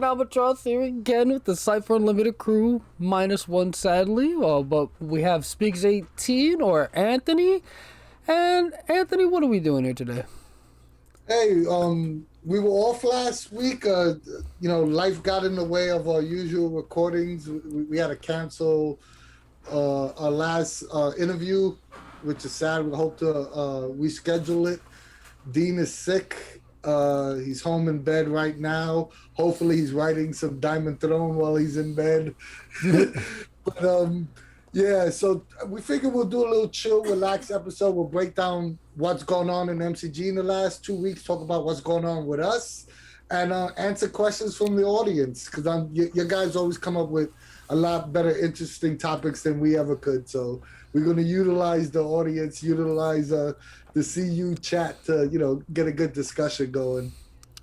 Albatross here again with the Cypher Unlimited crew, -1 sadly. But we have Speaks 18 or Anthony. And Anthony, what are we doing here today? Hey, we were off last week. Life got in the way of our usual recordings. We had to cancel our last interview, which is sad. We hope to reschedule it. Dean is sick. He's home in bed right now. Hopefully he's writing some Diamond Throne while he's in bed. But yeah, so we figured we'll do a little chill, relaxed episode. We'll break down what's going on in MCG in the last 2 weeks, talk about what's going on with us, and answer questions from the audience, because your guys always come up with a lot better, interesting topics than we ever could. So we're going to utilize the audience, utilize the CU chat to, get a good discussion going.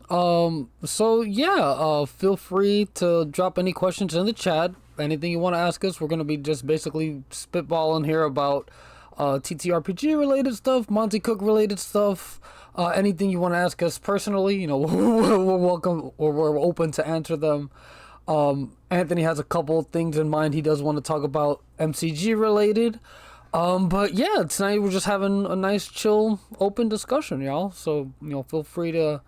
Feel free to drop any questions in the chat. Anything you want to ask us, we're going to be just basically spitballing here about TTRPG related stuff, Monty Cook related stuff, anything you want to ask us personally, we're welcome, or we're open to answer them. Anthony has a couple of things in mind he does want to talk about MCG related. But yeah, tonight we're just having a nice, chill, open discussion, y'all. So, feel free to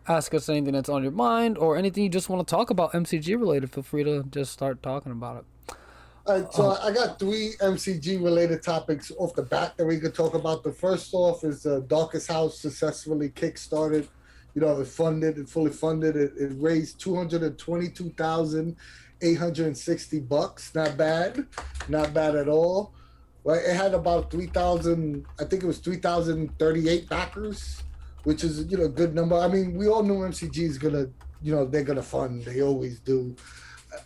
ask us anything that's on your mind or anything you just want to talk about MCG related. Feel free to just start talking about it. All right, so I got 3 MCG related topics off the bat that we could talk about. The first off is Darkest House successfully kickstarted. It fully funded. It raised $222,860. Not bad at all. Right, it had about 3,000. I think it was 3,038 backers, which is a good number. I mean, we all know MCG is gonna, they're gonna fund. They always do.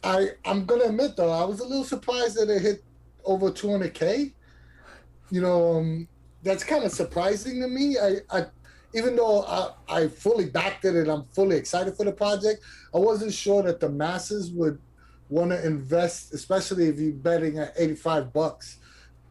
I'm gonna admit though, I was a little surprised that it hit over 200K. That's kind of surprising to me. I even though I fully backed it and I'm fully excited for the project, I wasn't sure that the masses would want to invest, especially if you're betting at $85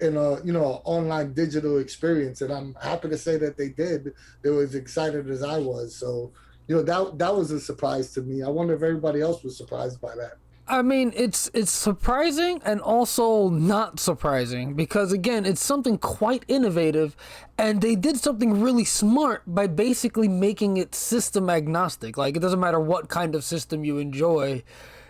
in a online digital experience. And I'm happy to say that they did. They were as excited as I was. So that was a surprise to me. I wonder if everybody else was surprised by that. I mean, it's surprising and also not surprising because, again, it's something quite innovative, and they did something really smart by basically making it system agnostic. Like, it doesn't matter what kind of system you enjoy,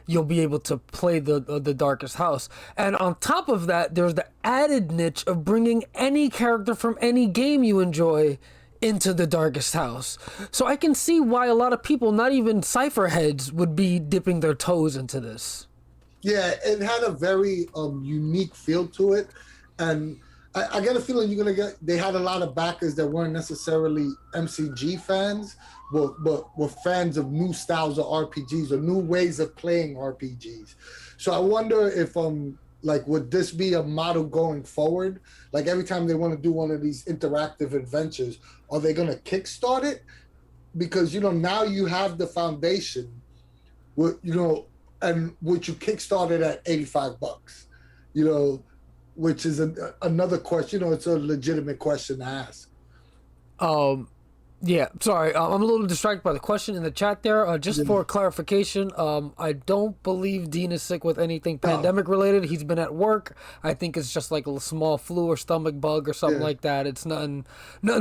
you'll be able to play the Darkest House. And on top of that, there's the added niche of bringing any character from any game you enjoy into the Darkest House. So I can see why a lot of people, not even Cypher heads, would be dipping their toes into this. Yeah, it had a very unique feel to it, and I get a feeling they had a lot of backers that weren't necessarily MCG fans, but were fans of new styles of RPGs or new ways of playing RPGs. So I wonder if would this be a model going forward? Like every time they want to do one of these interactive adventures, are they going to kickstart it? Because, now you have the foundation, and which you kickstarted at $85, which is another question. It's a legitimate question to ask. Yeah, sorry, I'm a little distracted by the question in the chat there. Just for clarification, I don't believe Dean is sick with anything pandemic related. He's been at work. I think it's just like a small flu or stomach bug or something like that. It's nothing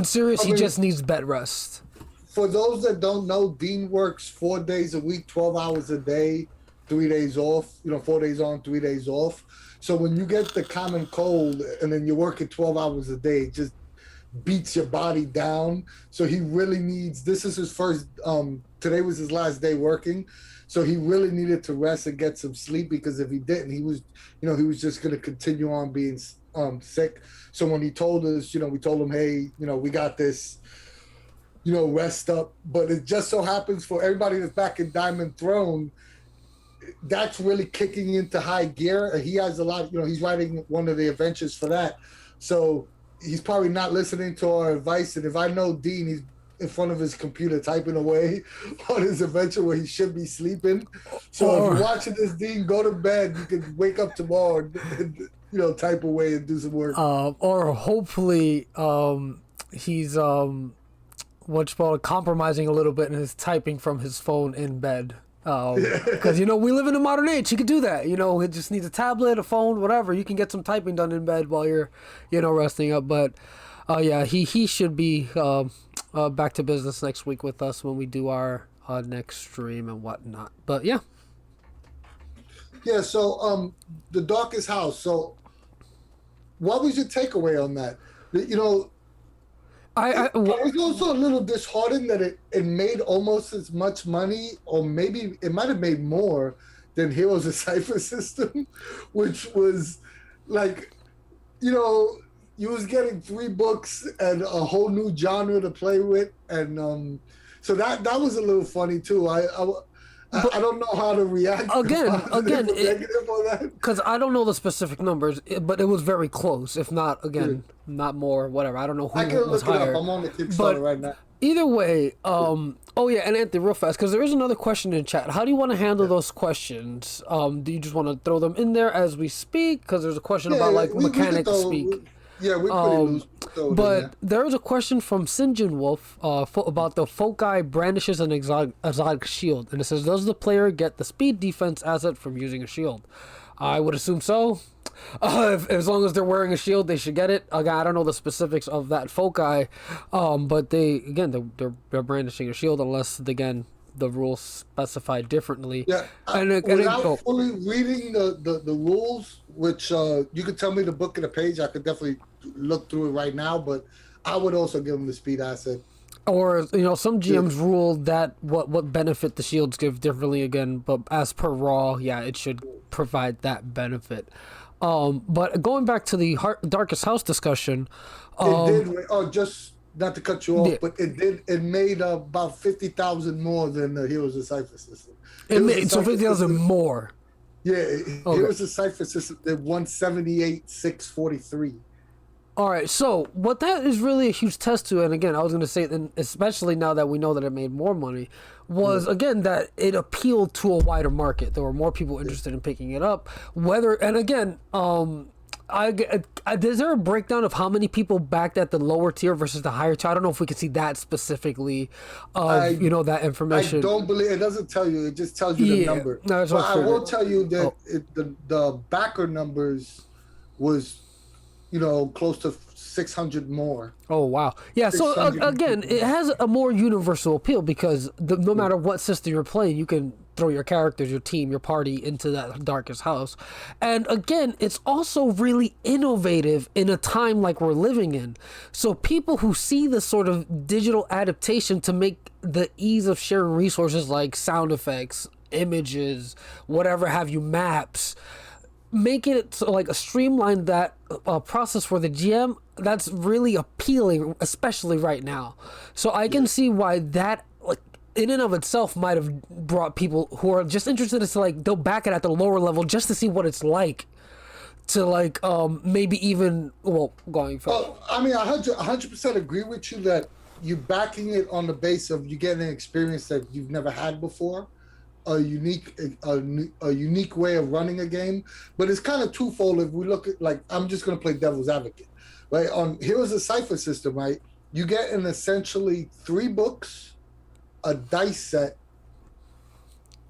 serious. He just needs bed rest. For those that don't know, Dean works 4 days a week, 12 hours a day, 3 days off. 4 days on, 3 days off. So when you get the common cold and then you're working 12 hours a day, it just beats your body down. So he really needs, this is his first, today was his last day working. So he really needed to rest and get some sleep, because if he didn't, he was just going to continue on being sick. So when he told us, we told him, hey, we got this, rest up. But it just so happens for everybody that's back in Diamond Throne, that's really kicking into high gear. He has a lot, he's writing one of the adventures for that. So he's probably not listening to our advice. And if I know Dean, he's in front of his computer typing away on his adventure where he should be sleeping. So if you're watching this, Dean, go to bed. You can wake up tomorrow and type away and do some work. Or hopefully he's compromising a little bit and is typing from his phone in bed. Because, we live in a modern age. You could do that. It just needs a tablet, a phone, whatever. You can get some typing done in bed while you're, resting up. But, yeah, he should be back to business next week with us when we do our next stream and whatnot. But, yeah. Yeah, so the Darkest House. So what was your takeaway on that? I was also a little disheartened that it made almost as much money, or maybe it might have made more than Heroes of Cypher System, which was like, you was getting 3 books and a whole new genre to play with, and so that was a little funny too. I don't know how to react. Again, that because I don't know the specific numbers, but it was very close. If not, not more, whatever. I don't know who I can was look higher. it up. I'm on the Kickstarter right now. Either way, oh yeah, and Anthony, real fast, because there is another question in chat. How do you want to handle those questions? Do you just want to throw them in there as we speak? Because there's a question about mechanics speak. Yeah, we pretty loose. But there is a question from Sinjin Wolf about the foci brandishes an exotic shield, and it says, does the player get the speed defense asset from using a shield? I would assume so. As long as they're wearing a shield, they should get it. Again, I don't know the specifics of that foci, but they're brandishing a shield unless the rules specify differently. Yeah, without fully reading the rules, which you could tell me the book and the page, I could definitely look through it right now, but I would also give them the speed asset. Or, some GMs rule that what benefit the shields give differently again, but as per Raw, yeah, it should provide that benefit. But going back to the Darkest House discussion, it did. Just not to cut you off, but it made about 50,000 more than the Heroes of Cypher System. It made 50,000 more. Yeah, Heroes of Cypher System did 178,643. All right, so what that is really a huge test to, and again, I was going to say, and especially now that we know that it made more money, was again that it appealed to a wider market. There were more people interested in picking it up. And again, is there a breakdown of how many people backed at the lower tier versus the higher tier? I don't know if we could see that specifically. That information. I don't believe it. Doesn't tell you. It just tells you the number. No, but I will tell you that the backer numbers was, close to 600 more. Oh, wow. Yeah, so again, it has a more universal appeal because no matter what system you're playing, you can throw your characters, your team, your party into that Darkest House. And again, it's also really innovative in a time like we're living in. So people who see this sort of digital adaptation to make the ease of sharing resources like sound effects, images, whatever have you, maps, make it so like a streamlined that process for the GM, that's really appealing, especially right now. So I can see why that, like, in and of itself might have brought people who are just interested in, like, they'll back it at the lower level just to see what it's like to, like, maybe even, going forward. I mean, I 100% agree with you that you're backing it on the base of you getting an experience that you've never had before. A unique way of running a game, but it's kind of twofold. If we look at, like, I'm just going to play devil's advocate, right? On Heroes of Cypher System, right? You get in essentially 3 books, a dice set,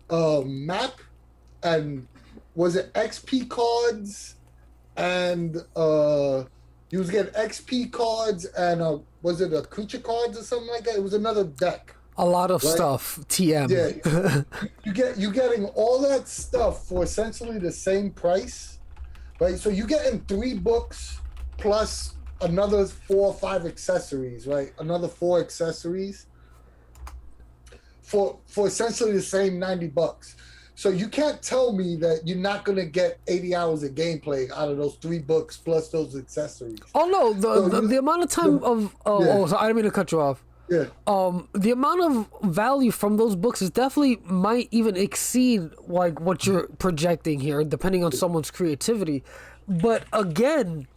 a map, and was it XP cards, and you was getting XP cards and was it a creature cards or something like that? It was another deck. A lot of stuff, TM. Yeah, you're getting all that stuff for essentially the same price, right? So you're getting 3 books plus another 4 or 5 accessories, right? Another 4 accessories for essentially the same $90. So you can't tell me that you're not going to get 80 hours of gameplay out of those 3 books plus those accessories. Oh no, the amount of time so I didn't mean to cut you off. Yeah. The amount of value from those books is definitely might even exceed like what you're projecting here, depending on someone's creativity. But again,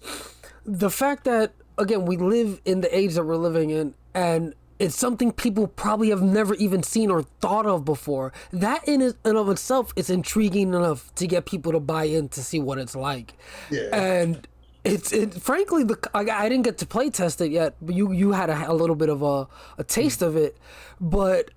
the fact that we live in the age that we're living in, and it's something people probably have never even seen or thought of before. That in and of itself is intriguing enough to get people to buy in to see what it's like. Yeah. And It's frankly, I didn't get to play test it yet, but you had a little bit of a taste of it, but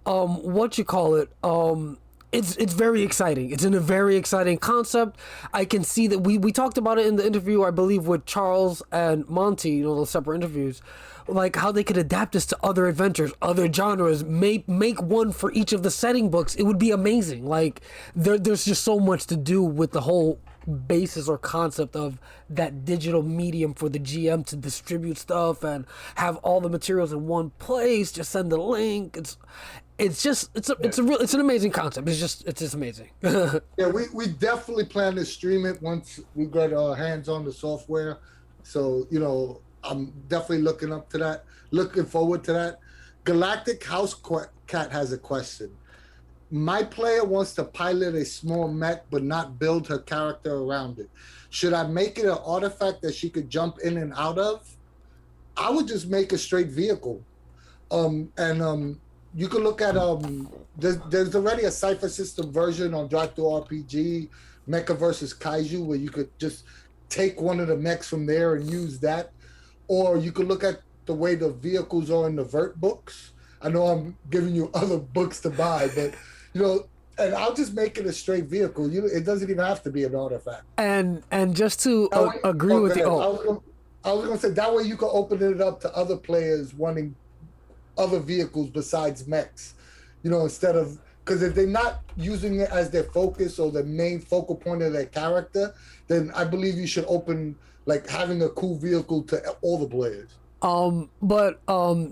it's very exciting. It's in a very exciting concept. I can see that we talked about it in the interview, I believe, with Charles and Monty, you know, those separate interviews, like how they could adapt this to other adventures, other genres, make one for each of the setting books. It would be amazing. Like there's just so much to do with the whole basis or concept of that digital medium for the GM to distribute stuff and have all the materials in one place. Just send the link. It's an amazing concept. It's just amazing. Yeah, we definitely plan to stream it once we get our hands on the software. So, you know, I'm definitely looking forward to that. Galactic House Cat has a question. My player wants to pilot a small mech but not build her character around it. Should I make it an artifact that she could jump in and out of? I would just make a straight vehicle. You can look at there's already a Cypher System version on Drive Thru RPG, Mecha versus Kaiju, where you could just take one of the mechs from there and use that. Or you could look at the way the vehicles are in the Vert books. I know I'm giving you other books to buy, but you know, and I'll just make it a straight vehicle. It doesn't even have to be an artifact. And just to agree with you. I was gonna say that way you can open it up to other players wanting other vehicles besides mechs, you know, instead of, because if they're not using it as their focus or the main focal point of their character, then I believe you should open like having a cool vehicle to all the players. But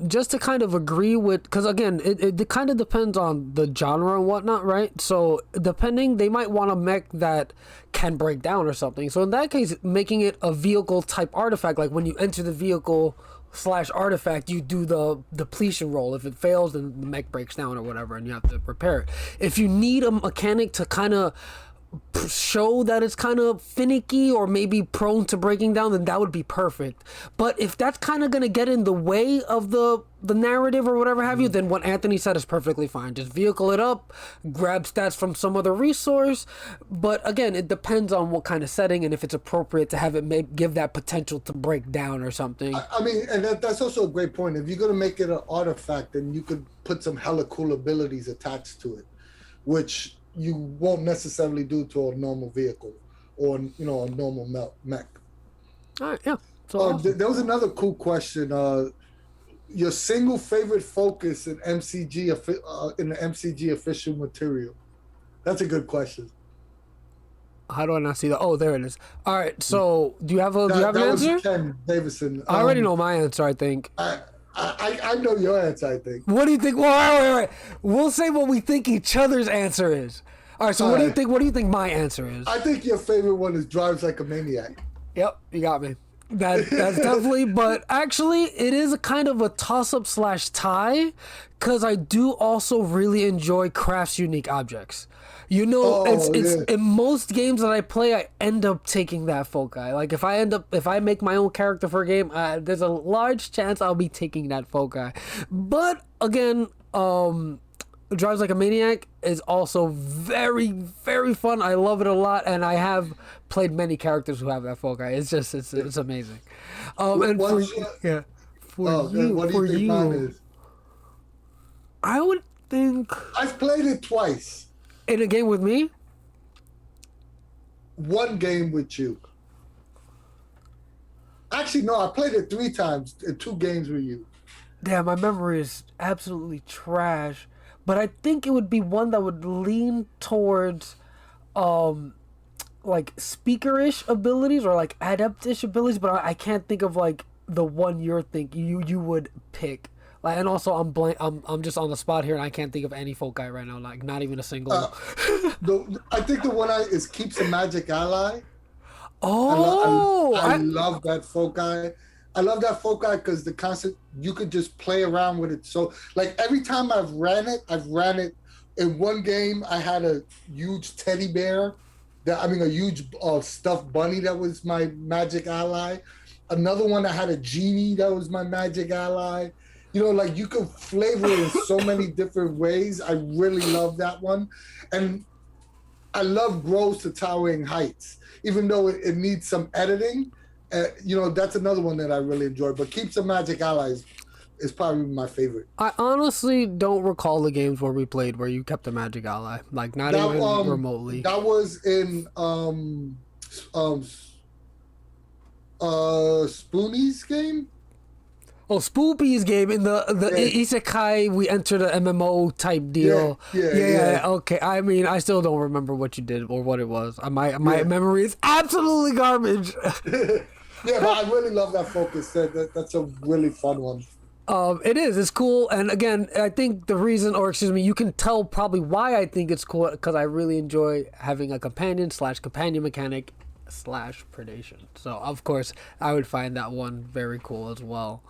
just to kind of agree with, because again, it kind of depends on the genre and whatnot, right? So depending, they might want a mech that can break down or something. So in that case, making it a vehicle type artifact, like when you enter the vehicle / artifact, you do the depletion roll. If it fails, then the mech breaks down or whatever, and you have to repair it. If you need a mechanic to kind of show that it's kind of finicky or maybe prone to breaking down, then that would be perfect. But if that's kind of going to get in the way of the narrative or whatever have you, then what Anthony said is perfectly fine. Just vehicle it up, grab stats from some other resource. But again, it depends on what kind of setting and if it's appropriate to have it give that potential to break down or something. I mean, and that's also a great point. If you're going to make it an artifact, then you could put some hella cool abilities attached to it, which you won't necessarily do to a normal vehicle or, you know, a normal mech. All right, yeah. So awesome. There was another cool question. Your single favorite focus in MCG in the MCG official material. That's a good question. How do I not see that? Oh, there it is. All right. So do you have an answer? That was Ken Davison. I already know my answer, I think. I know your answer, I think. What do you think? Well, wait. We'll say what we think each other's answer is. All right, so what do you think? What do you think my answer is? I think your favorite one is Drives Like a Maniac. Yep, you got me. That's definitely, but actually it is a kind of a toss-up / tie, because I do also really enjoy Craft's unique objects. You know, it's in most games that I play, I end up taking that foci. Like if I make my own character for a game, there's a large chance I'll be taking that foci. But again, Drives Like a Maniac is also very, very fun. I love it a lot, and I have played many characters who have that foci. It's amazing. And what do you think mine is? I would think I've played it twice. In a game with me? One game with you. Actually, no, I played it 3 times in 2 games with you. Damn, my memory is absolutely trash. But I think it would be one that would lean towards like speaker-ish abilities or like adept-ish abilities, but I can't think of like the one you're thinking you would pick. Like, and also I'm just on the spot here and I can't think of any foci right now, like not even a single. I think the one is Keeps a Magic Ally. Oh, I love that foci. I love that foci because the concept, you could just play around with it. So like every time I've ran it in one game. I had a huge teddy bear, a huge stuffed bunny that was my magic ally. Another one, I had a genie that was my magic ally. You know, like you could flavor it in so many different ways. I really love that one. And I love Grows to Towering Heights, even though it needs some editing. You know, that's another one that I really enjoy. But Keeps the Magic Allies is probably my favorite. I honestly don't recall the games where we played where you kept a magic ally. Like, not That even remotely. that was in um Spoonie's game. Oh, Spoopy's game in the Yeah. Isekai, we entered an MMO type Yeah, deal. yeah, Yeah, yeah, okay. I mean, I still don't remember what you did or what it was. My yeah. memory is absolutely garbage. Yeah, but I really love that focus. That's a really fun one. It is. It's cool. And again, I think the reason, or excuse me, you can tell probably why I think it's cool because I really enjoy having a companion mechanic slash predation. So of course, I would find that one very cool as well.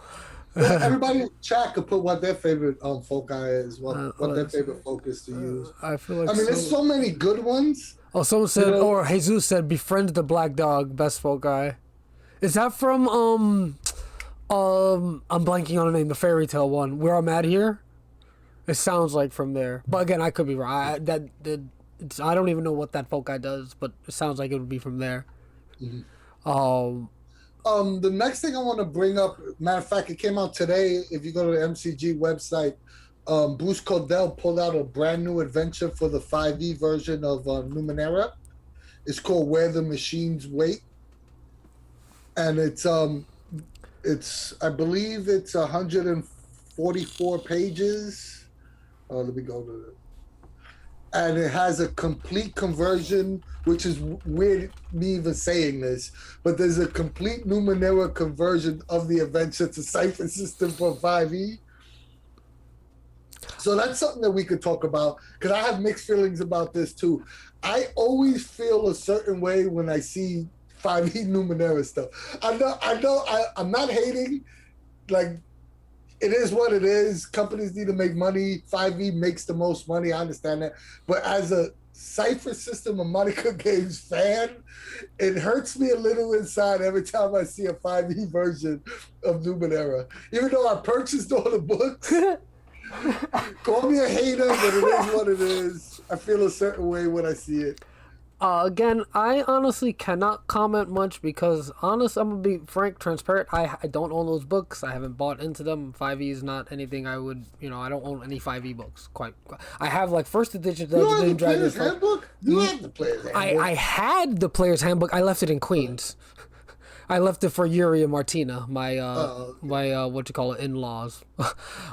Yeah, everybody in chat could put what their favorite foci is, what their Let's see. favorite focus to use. I feel I like mean, there's so. so many good ones. Oh, someone You said, know, or Jesus said, befriend the black dog, best folk guy. Is that from I'm blanking on the name, the fairy tale one. Where I'm at here. It sounds like from there, but again, I could be wrong. I don't even know what that folk guy does, but it sounds like it would be from there. Um, the next thing I want to bring up, matter of fact, it came out today. If you go to the MCG website, Bruce Cordell pulled out a brand new adventure for the 5e version of Numenera. It's called Where the Machines Wait, and it's I believe it's 144 pages. Let me go to it. And it has a complete conversion, which is weird me even saying this, but there's a complete Numenera conversion of the adventure to Cypher System for 5e. So that's something that we could talk about, because I have mixed feelings about this too. I always feel a certain way when I see 5e Numenera stuff. I'm not hating, like, it is what it is. Companies need to make money. 5e makes the most money. I understand that. But as a Cypher System of Monica Games fan, it hurts me a little inside every time I see a 5e version of Numenera. Even though I purchased all the books, call me a hater, but it is what it is. I feel a certain way when I see it. Again, I honestly cannot comment much because, I'm gonna be frank, transparent. I don't own those books. I haven't bought into them. 5e is not anything I would, I don't own any 5e books. I have like first edition. You don't have the player's handbook? You have the player's handbook. I had the player's handbook. I left it in Queens. I left it for Yuri and Martina, my in-laws.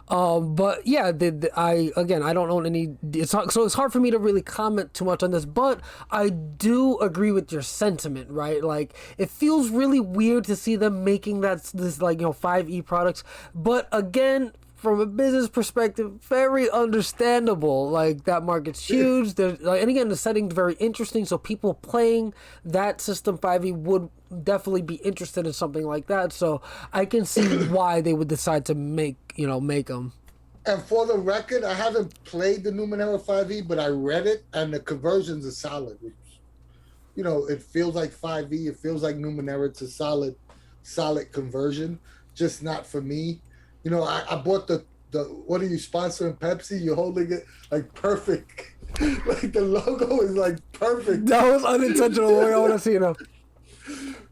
But yeah, I don't own any. So it's hard for me to really comment too much on this. But I do agree with your sentiment, right? Like, it feels really weird to see them making this 5e products. But again, from a business perspective, very understandable. Like, that market's huge. And again, the setting's very interesting. So people playing that system 5e would definitely be interested in something like that. So I can see why they would decide to make them. And for the record, I haven't played the Numenera 5e, but I read it, and the conversions are solid. It feels like 5e. It feels like Numenera. It's a solid conversion. Just not for me. I bought the what are you sponsoring Pepsi? You're holding it like perfect. Like the logo is like perfect. That was unintentional. I want to see it.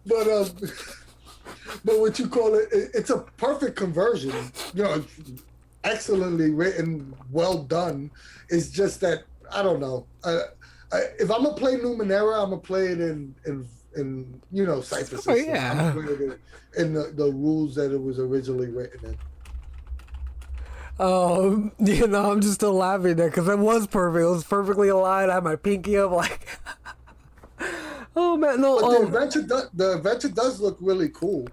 But what you call it, it's a perfect conversion. Excellently written, well done. It's just that I don't know. If I'm gonna play Numenera, I'm gonna play it in Cypher System. Oh, yeah. I'm gonna play it in the rules that it was originally written in. I'm just still laughing there because it was perfect. It was perfectly aligned. I had my pinky up, like. Oh man, no. But the adventure does look really cool.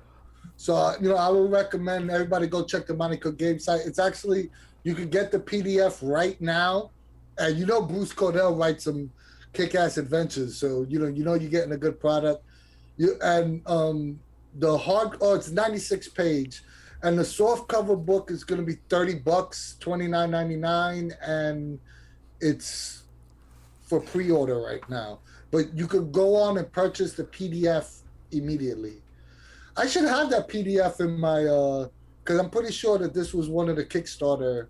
So I would recommend everybody go check the Monica Game site. It's actually, you can get the PDF right now, and Bruce Cordell writes some kick-ass adventures. So you're getting a good product. It's 96 page. And the soft cover book is going to be $30, $29.99, and it's for pre-order right now. But you could go on and purchase the PDF immediately. I should have that PDF in my, because I'm pretty sure that this was one of the Kickstarter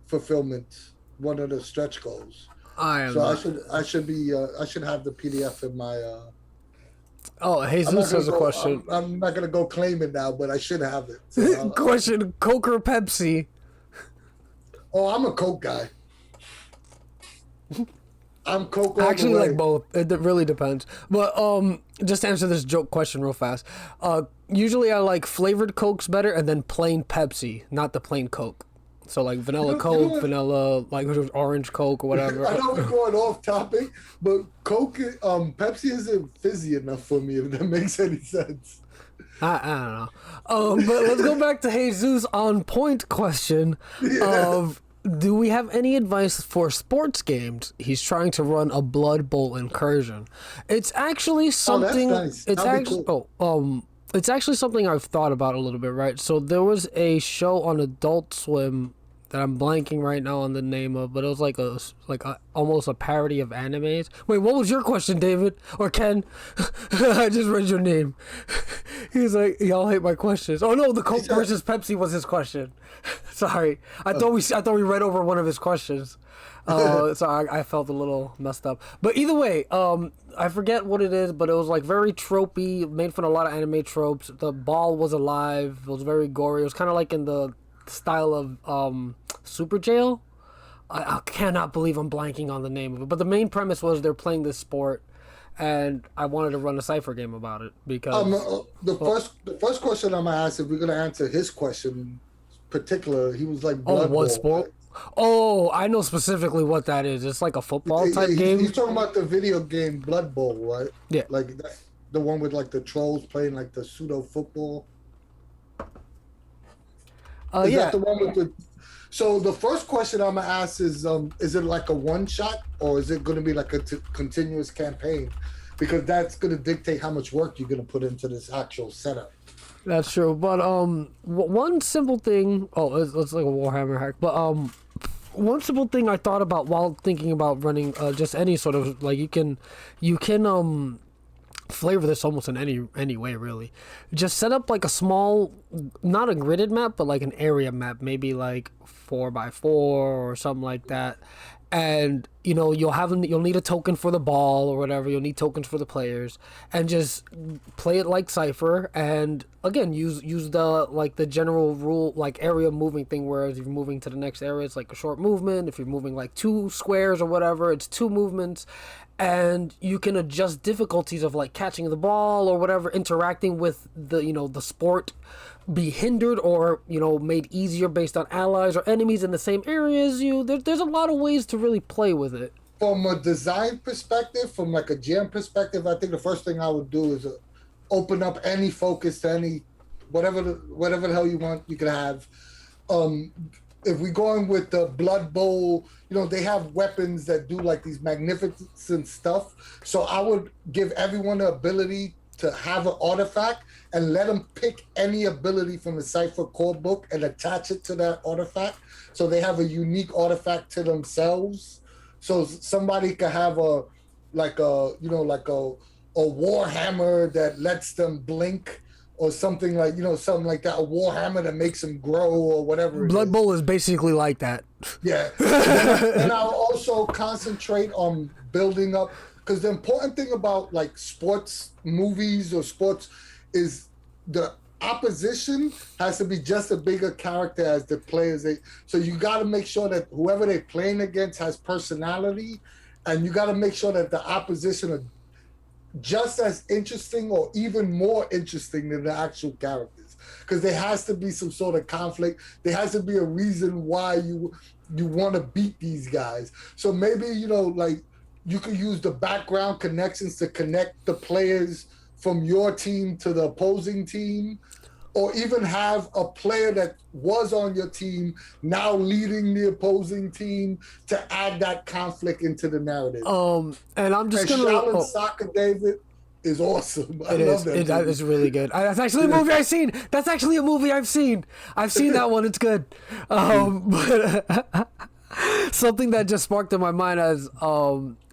fulfillment, one of the stretch goals. I should have the PDF in my. Oh, Jesus has a question. I'm not gonna go claim it now, but I should have it. So Question: Coke or Pepsi? oh, I'm a Coke guy. I'm Coke all Actually, the way. like both. It really depends. But just to answer this joke question real fast. Usually I like flavored Cokes better, and then plain Pepsi, not the plain Coke. So like vanilla Coke, vanilla like orange Coke or whatever. I know we're going off topic, but Coke, Pepsi isn't fizzy enough for me. If that makes any sense. I don't know. But let's go back to Jesus on point question of. Do we have any advice for sports games? He's trying to run a Blood Bowl incursion. It's actually something. Oh, that's nice. It's That'd be actually it's actually something I've thought about a little bit, right? So there was a show on Adult Swim that I'm blanking right now on the name of, but it was like a almost a parody of animes. Wait, what was your question, David or Ken? I just read your name. He's like, y'all hate my questions. Oh no, the Coke versus Pepsi was his question. Sorry, I thought we read over one of his questions. So I felt a little messed up. But either way, I forget what it is, but it was like very tropey, made fun of a lot of anime tropes. The ball was alive. It was very gory. It was kind of like in the style of Super Jail. I cannot believe I'm blanking on the name of it. But the main premise was they're playing this sport, and I wanted to run a Cypher game about it because the first question I'm gonna ask, if we're gonna answer his question particular, he was like Blood Bowl, what sport? right? Oh, I know specifically what that is. It's like a football type game. He's talking about the video game Blood Bowl, right? Yeah. Like that's the one with like the trolls playing like the pseudo football. Is Yeah. that the one with the? So the first question I'm gonna ask is it like a one shot or is it gonna be like a continuous campaign? Because that's gonna dictate how much work you're gonna put into this actual setup. That's true, but one simple thing. Oh, it's like a Warhammer hack. But one simple thing I thought about while thinking about running just any sort of like you can flavor this almost in any way really. Just set up like a small, not a gridded map, but like an area map, maybe like 4x4 or something like that. And you'll need a token for the ball or whatever. You'll need tokens for the players, and just play it like Cypher. And again, use the general rule like area moving thing. Whereas if you're moving to the next area, it's like a short movement. If you're moving like 2 squares or whatever, it's 2 movements. And you can adjust difficulties of like catching the ball or whatever, interacting with the sport, be hindered or made easier based on allies or enemies in the same area as you. There's a lot of ways to really play with it. From a design perspective, from like a GM perspective, I think the first thing I would do is open up any focus to any whatever the hell you want. You can have. If we go in with the Blood Bowl, they have weapons that do like these magnificent stuff. So I would give everyone the ability to have an artifact and let them pick any ability from the Cypher core book and attach it to that artifact. So they have a unique artifact to themselves. So somebody could have a warhammer that lets them blink. Or something like something like that, a warhammer that makes them grow or whatever. Blood Bowl is basically like that. Yeah, and I'll also concentrate on building up, because the important thing about like sports movies or sports is the opposition has to be just a bigger character as the players. So you got to make sure that whoever they're playing against has personality, and you got to make sure that the opposition are just as interesting or even more interesting than the actual characters, because there has to be some sort of conflict. There has to be a reason why you want to beat these guys. So maybe like you could use the background connections to connect the players from your team to the opposing team, or even have a player that was on your team now leading the opposing team to add that conflict into the narrative. And I'm just gonna. Shaolin Soccer, David, is awesome. I love that. That is really good. That's actually a movie I've seen. That's actually a movie I've seen. I've seen that one. It's good. But something that just sparked in my mind as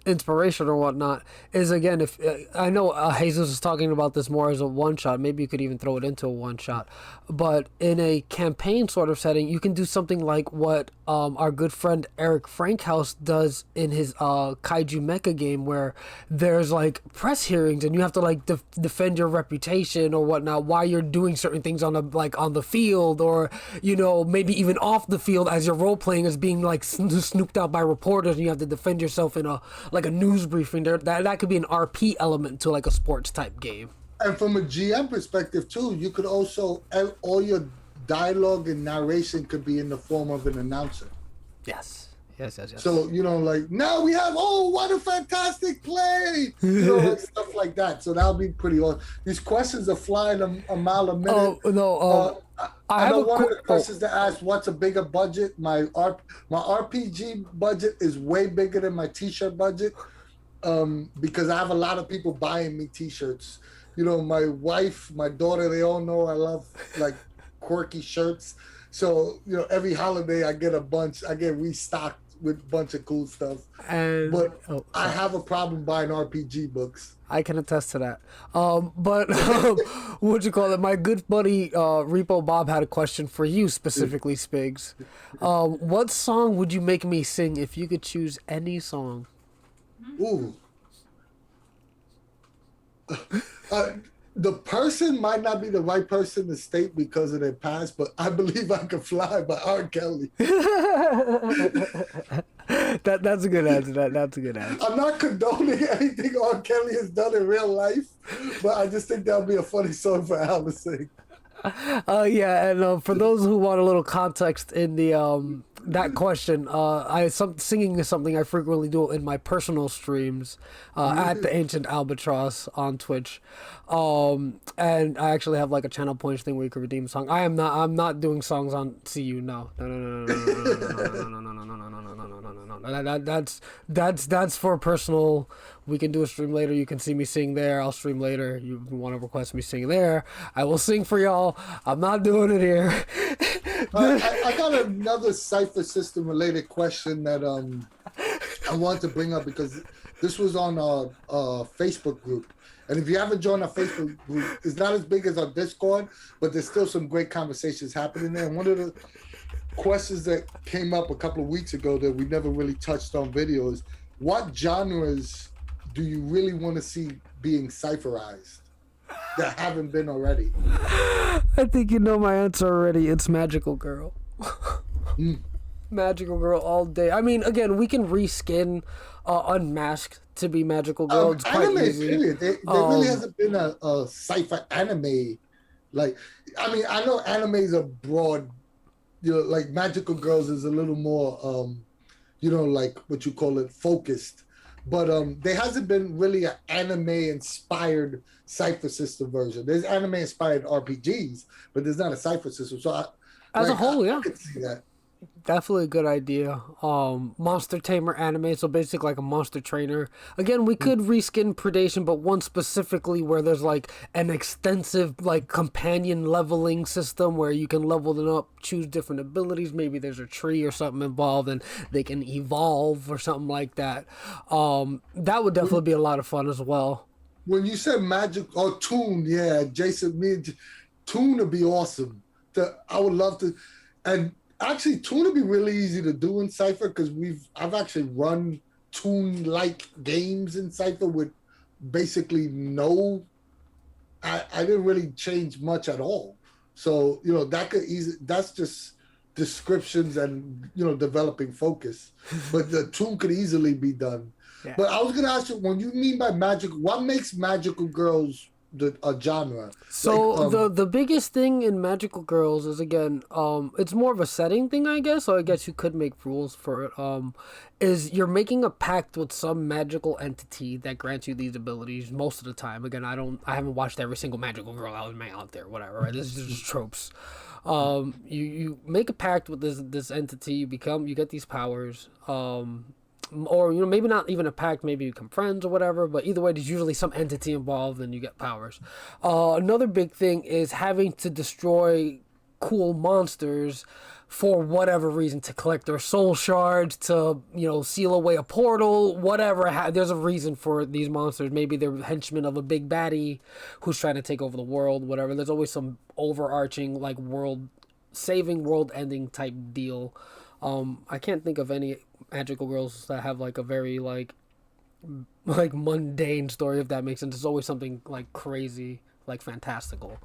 inspiration or whatnot is, again, if I know Jesus is talking about this more as a one shot, maybe you could even throw it into a one shot, but in a campaign sort of setting, you can do something like what our good friend Eric Frankhouse does in his Kaiju Mecha game, where there's like press hearings and you have to like defend your reputation or whatnot while you're doing certain things on the field, or maybe even off the field as you're role playing as being like snooped out by reporters, and you have to defend yourself in a news briefing. That could be an RP element to like a sports type game. And from a GM perspective too, you could also, all your dialogue and narration could be in the form of an announcer. Yes. So, like, now we have, what a fantastic play! Like stuff like that. So that'll be pretty awesome. These questions are flying a mile a minute. Oh, no. I know one of the questions to ask, what's a bigger budget? My RPG budget is way bigger than my t-shirt budget, because I have a lot of people buying me t-shirts. My wife, my daughter, they all know I love, like, quirky shirts. So, every holiday I get restocked with a bunch of cool stuff. But I have a problem buying RPG books. I can attest to that. But what you call it? My good buddy Repo Bob had a question for you specifically, Spigs. What song would you make me sing if you could choose any song? Ooh. The person might not be the right person to state because of their past, but I Believe I Can Fly by R. Kelly. That's a good answer. That's a good answer. I'm not condoning anything R. Kelly has done in real life, but I just think that would be a funny song for Al to sing. Yeah, and for those who want a little context in the that question, singing is something I frequently do in my personal streams at the Ancient Albatross on Twitch, and I actually have like a channel points thing where you can redeem a song. I'm not doing songs on CU. No. That's for personal. We can do a stream later. You can see me sing there. I'll stream later. You want to request me sing there, I will sing for y'all. I'm not doing it here. I got another Cypher System related question that I want to bring up, because this was on our Facebook group. And if you haven't joined our Facebook group, it's not as big as our Discord, but there's still some great conversations happening there. And one of the questions that came up a couple of weeks ago that we never really touched on video is, what genres do you really want to see being cypherized that haven't been already? I think you know my answer already. It's Magical Girl. Magical Girl all day. I mean, again, we can reskin Unmasked to be Magical Girl. It's quite anime, easy. Period. There really hasn't been a cypher anime. Like, I mean, I know animes are broad. Like Magical Girls is a little more, like what you call it, focused. But there hasn't been really an anime-inspired Cypher System version. There's anime-inspired RPGs, but there's not a Cypher System. So as a whole, yeah, I could see that. Definitely a good idea. Monster Tamer anime, so basically like a monster trainer. Again, we could reskin Predation, but one specifically where there's like an extensive like companion leveling system where you can level them up, choose different abilities. Maybe there's a tree or something involved and they can evolve or something like that. That would definitely be a lot of fun as well. When you said magic or Toon, yeah, Jason, Toon would be awesome. I would love to, and actually, Toon would be really easy to do in Cypher, because I've actually run Toon-like games in Cypher with basically I didn't really change much at all. So, that's just descriptions and, developing focus. But the Toon could easily be done. Yeah. But I was going to ask you, when you mean by magic, what makes Magical Girls a genre? So like, the biggest thing in Magical Girls is, again, it's more of a setting thing, I guess. So I guess you could make rules for it. Is you're making a pact with some magical entity that grants you these abilities most of the time. Again, I haven't watched every single Magical Girl out there, whatever. Right? This is just tropes. You make a pact with this entity. You get these powers. Or maybe not even a pact, maybe you become friends or whatever, but either way there's usually some entity involved and you get powers. Another big thing is having to destroy cool monsters for whatever reason, to collect their soul shards, to, you know, seal away a portal, whatever. There's a reason for these monsters. Maybe they're henchmen of a big baddie who's trying to take over the world, whatever. There's always some overarching, like, world saving, world ending type deal. I can't think of any magical girls that have like a very like mundane story, if that makes sense. It's always something like crazy, like fantastical.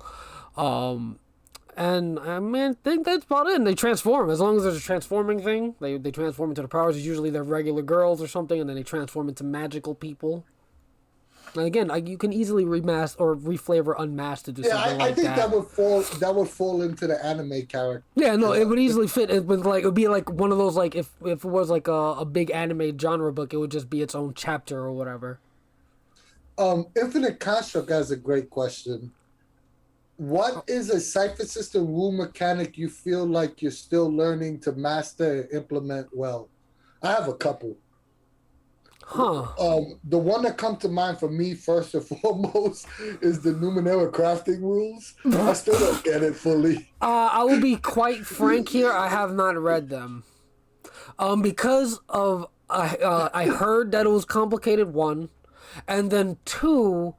And I mean, I think that's about it. And they transform. As long as there's a transforming thing, they transform into the powers. Usually they're regular girls or something, and then they transform into magical people. And again, you can easily remaster or reflavor Unmasked to do something like that. I think that would fall into the anime character. Yeah, no, it would easily fit. It would be like one of those, like, if it was like a big anime genre book, it would just be its own chapter or whatever. Infinite Construct has a great question. What is a Cypher System rule mechanic you feel like you're still learning to master and implement well? I have a couple. Huh. The one that comes to mind for me first and foremost is the Numenera crafting rules. I still don't get it fully. I will be quite frank here. I have not read them. Because of I heard that it was complicated, one, and then two,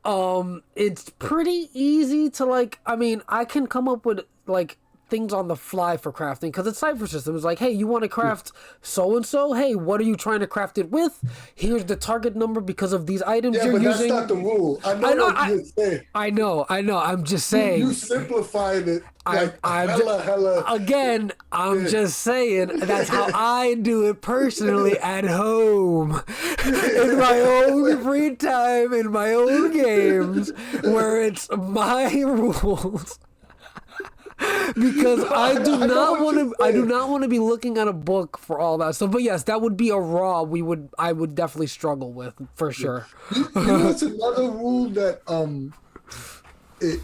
it's pretty easy to, like, I mean, I can come up with like things on the fly for crafting, because it's Cypher System. It's like, hey, you want to craft so and so? Hey, what are you trying to craft it with? Here's the target number because of these items you're using. Yeah, but that's not the rule. I know what you're saying. I know. I'm just saying. You simplified it. Like hella. Again, I'm just saying that's how I do it personally at home, in my own free time, in my own games, where it's my rules. Because I do not want to be looking at a book for all that stuff. But yes, that would be a raw I would definitely struggle with, for sure. You know what's another rule that it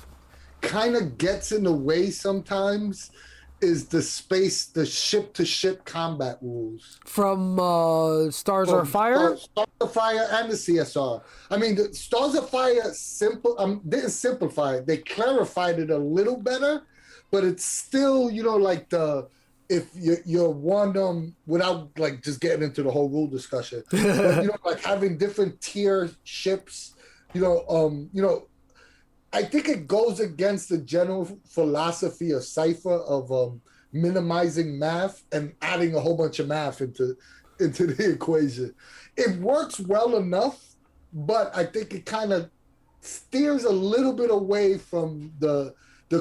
kind of gets in the way sometimes is the ship to ship combat rules from Stars of Fire. Stars of Fire and the CSR. I mean, the Stars of Fire didn't simplify it. They clarified it a little better. But it's still, you know, like if you're one, without like just getting into the whole rule discussion, but, you know, like having different tier ships, you know, I think it goes against the general philosophy of Cypher of minimizing math and adding a whole bunch of math into the equation. It works well enough, but I think it kind of steers a little bit away from the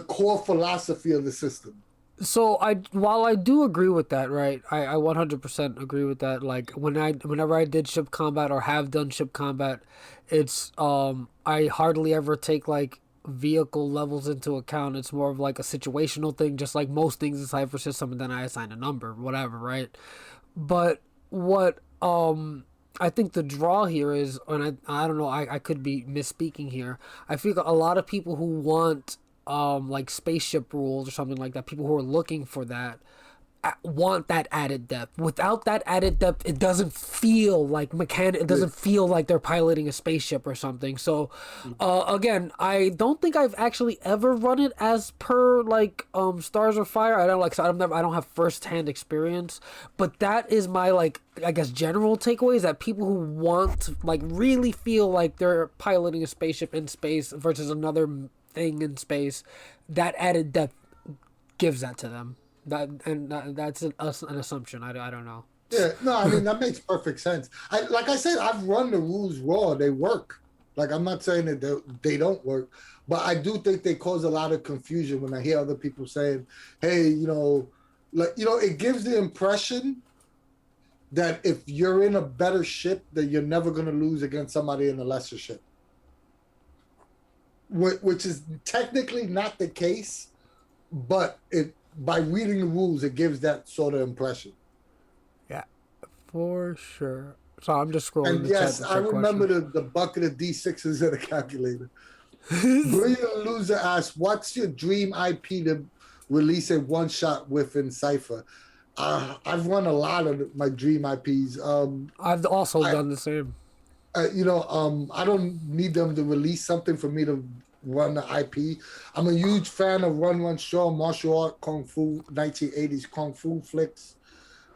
core philosophy of the system. So while I do agree with that, right? I 100% agree with that. Like whenever I did ship combat or have done ship combat, it's I hardly ever take like vehicle levels into account. It's more of like a situational thing, just like most things in Cypher System, and then I assign a number, whatever, right? But what I think the draw here is, and I don't know, I could be misspeaking here. I feel a lot of people who want like spaceship rules or something like that, people who are looking for that want that added depth. Without that added depth, it doesn't feel like mechanic. It doesn't feel like they're piloting a spaceship or something. So again, I don't think I've actually ever run it as per like Stars of Fire. I don't have first-hand experience, but that is my, like, I guess general takeaway is that people who want to, like, really feel like they're piloting a spaceship in space versus another thing in space, that added depth gives that to them. That's an assumption. I don't know. Yeah, no, I mean, that makes perfect sense. Like I said, I've run the rules raw. They work. Like, I'm not saying that they don't work, but I do think they cause a lot of confusion when I hear other people saying, hey, you know, like, you know, it gives the impression that if you're in a better ship, that you're never going to lose against somebody in a lesser ship. Which is technically not the case, but by reading the rules, it gives that sort of impression. Yeah, for sure. So I'm just scrolling. And yes, I remember the bucket of D6s in a calculator. Brilliant Loser asks, what's your dream IP to release a one-shot with in Cypher? I've run a lot of my dream IPs. I've also done the same. You know, I don't need them to release something for me to run the IP. I'm a huge fan of Run Run Shaw, martial art, kung fu, 1980s kung fu flicks.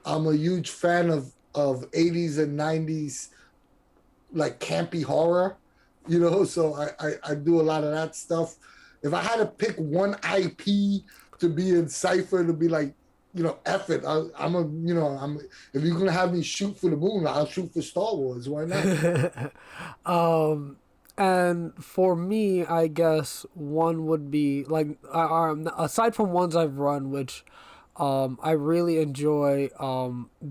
I'm a huge fan of 80s and 90s like campy horror, so I do a lot of that stuff. If I had to pick one IP to be in Cypher, to be like, F it. I'm if you're gonna have me shoot for the moon, I'll shoot for Star Wars. Why not? And for me, I guess one would be like, aside from ones I've run, which I really enjoy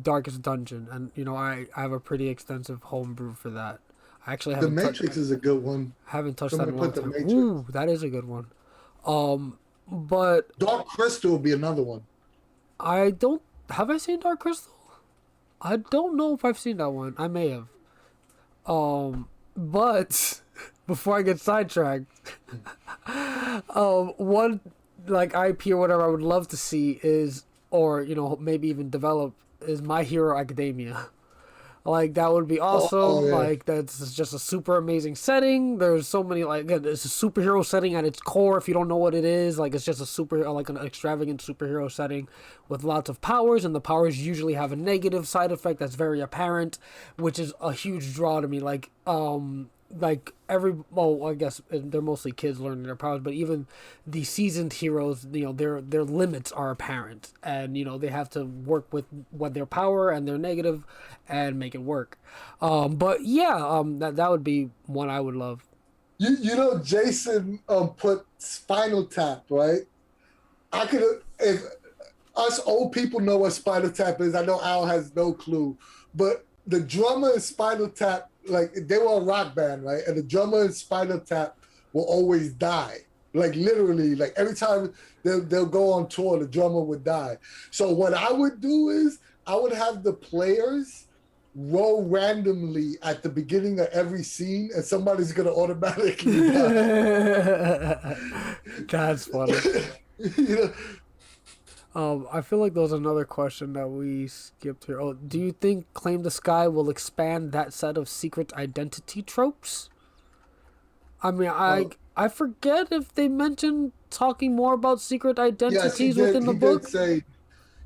Darkest Dungeon, and I have a pretty extensive homebrew for that. I actually The Matrix is a good one. haven't touched that in Somebody a long put the time. Matrix. Ooh, that is a good one. But Dark Crystal would be another one. I don't have I seen Dark Crystal? I don't know if I've seen that one. I may have. But before I get sidetracked, one like IP or whatever I would love to see is, or maybe even develop, is My Hero Academia. Like that would be awesome. Yeah. Like that's just a super amazing setting. There's so many, like, again, it's a superhero setting at its core. If you don't know what it is, like it's just a super, like an extravagant superhero setting with lots of powers, and the powers usually have a negative side effect that's very apparent, which is a huge draw to me. Like well, I guess they're mostly kids learning their powers, but even the seasoned heroes, their limits are apparent, and they have to work with what their power and their negative and make it work. But yeah, that would be one I would love. Jason put Spinal Tap, right? I could, if us old people know what Spinal Tap is. I know Al has no clue, but the drummer in Spinal Tap, like they were a rock band, right? And the drummer in Spinal Tap will always die. Like literally, like every time they'll go on tour, the drummer would die. So what I would do is I would have the players roll randomly at the beginning of every scene, and somebody's gonna automatically die. That's funny. you know, I feel like there was another question that we skipped here. Oh, do you think Claim the Sky will expand that set of secret identity tropes? I mean, I forget if they mentioned talking more about secret yes, he identities did. within the He did book. say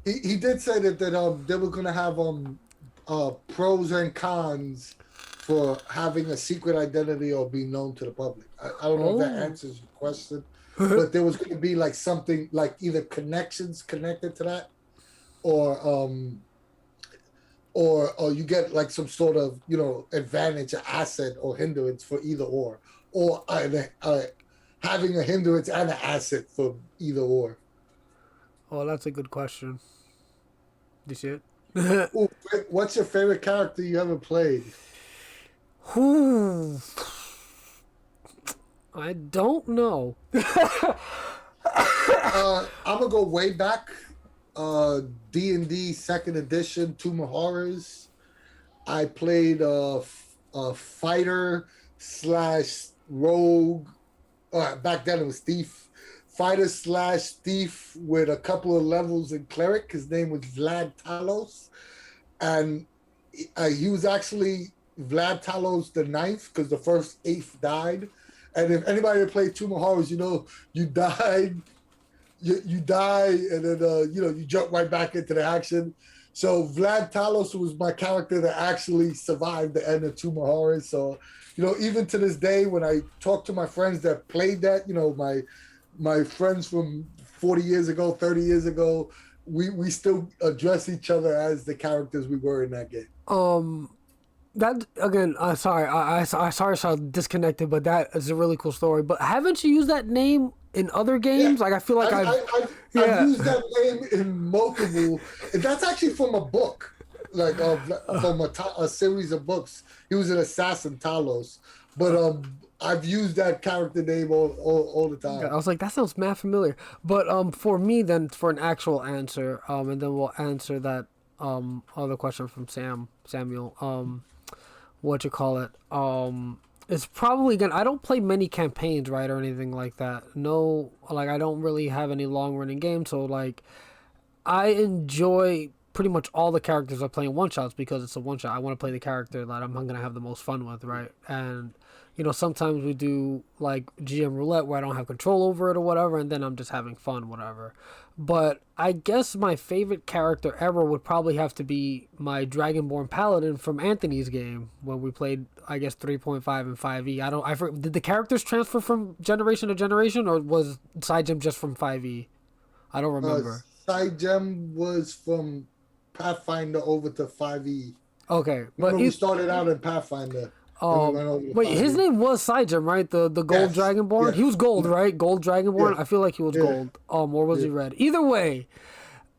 he did say that they were gonna have pros and cons for having a secret identity or being known to the public. I don't know if that Oh. answers your question, but there was going to be like something like either connections connected to that, or or you get like some sort of advantage, asset, or hindrance for either or having a hindrance and an asset for either or. Oh, that's a good question. Do you see it? Ooh, what's your favorite character you ever played? Whew. I don't know. I'm gonna go way back. D&D Second Edition, Tomb of Horrors. I played a fighter slash rogue. Back then it was thief. Fighter slash thief with a couple of levels in cleric. His name was Vlad Talos, and he was actually Vlad Talos the ninth because the first eighth died. And if anybody that played Tomb of Horrors, you died, you die, and then you jump right back into the action. So Vlad Talos was my character that actually survived the end of Tomb of Horrors. So even to this day, when I talk to my friends that played that, my friends from 40 years ago, 30 years ago, we still address each other as the characters we were in that game. That again, sorry, I sorry, so disconnected, but that is a really cool story. But haven't you used that name in other games? Yeah. Like I feel like I've used that name in multiple. And that's actually from a book, like from a series of books. He was an assassin, Talos, but I've used that character name all the time. I was like, that sounds mad familiar. But for me, then, for an actual answer, and then we'll answer that other question from Samuel. What you call it? It's probably gonna. I don't play many campaigns, right, or anything like that. No, like I don't really have any long running games, so like I enjoy pretty much all the characters I play in one shots because it's a one shot. I want to play the character that I'm gonna have the most fun with, right? And sometimes we do like GM roulette where I don't have control over it or whatever, and then I'm just having fun, whatever. But I guess my favorite character ever would probably have to be my Dragonborn Paladin from Anthony's game when we played, I guess, 3.5 and 5e. Did the characters transfer from generation to generation, or was Side Gem just from 5e? I don't remember. Side Gem was from Pathfinder over to 5e. Okay, but we started out in Pathfinder. Wait, his name was Side Gem, right? The gold Dragonborn? Yes. He was gold, right? Gold Dragonborn? Yeah. I feel like he was gold. Or was he red? Either way,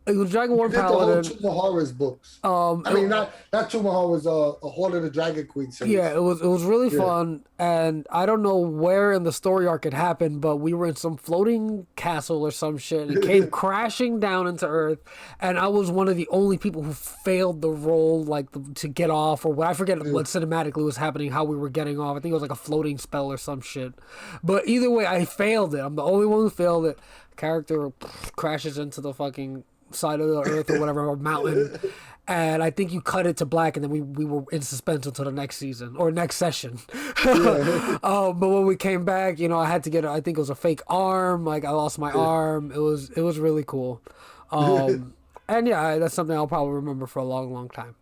it was Dragonborn Paladin. The whole Tomb Horrors books. I mean, not Tomb Horrors, a Horde of the Dragon Queen series. Yeah, it was really fun, and I don't know where in the story arc it happened, but we were in some floating castle or some shit, and it came crashing down into Earth, and I was one of the only people who failed the roll, like, to get off, or what, I forget what cinematically was happening, how we were getting off. I think it was like a floating spell or some shit. But either way, I failed it. I'm the only one who failed it. Character crashes into the fucking side of the earth or whatever, or mountain, and I think you cut it to black, and then we were in suspense until the next season or next session. But when we came back, I had to get I think it was a fake arm, like I lost my arm. It was really cool. And yeah, that's something I'll probably remember for a long time.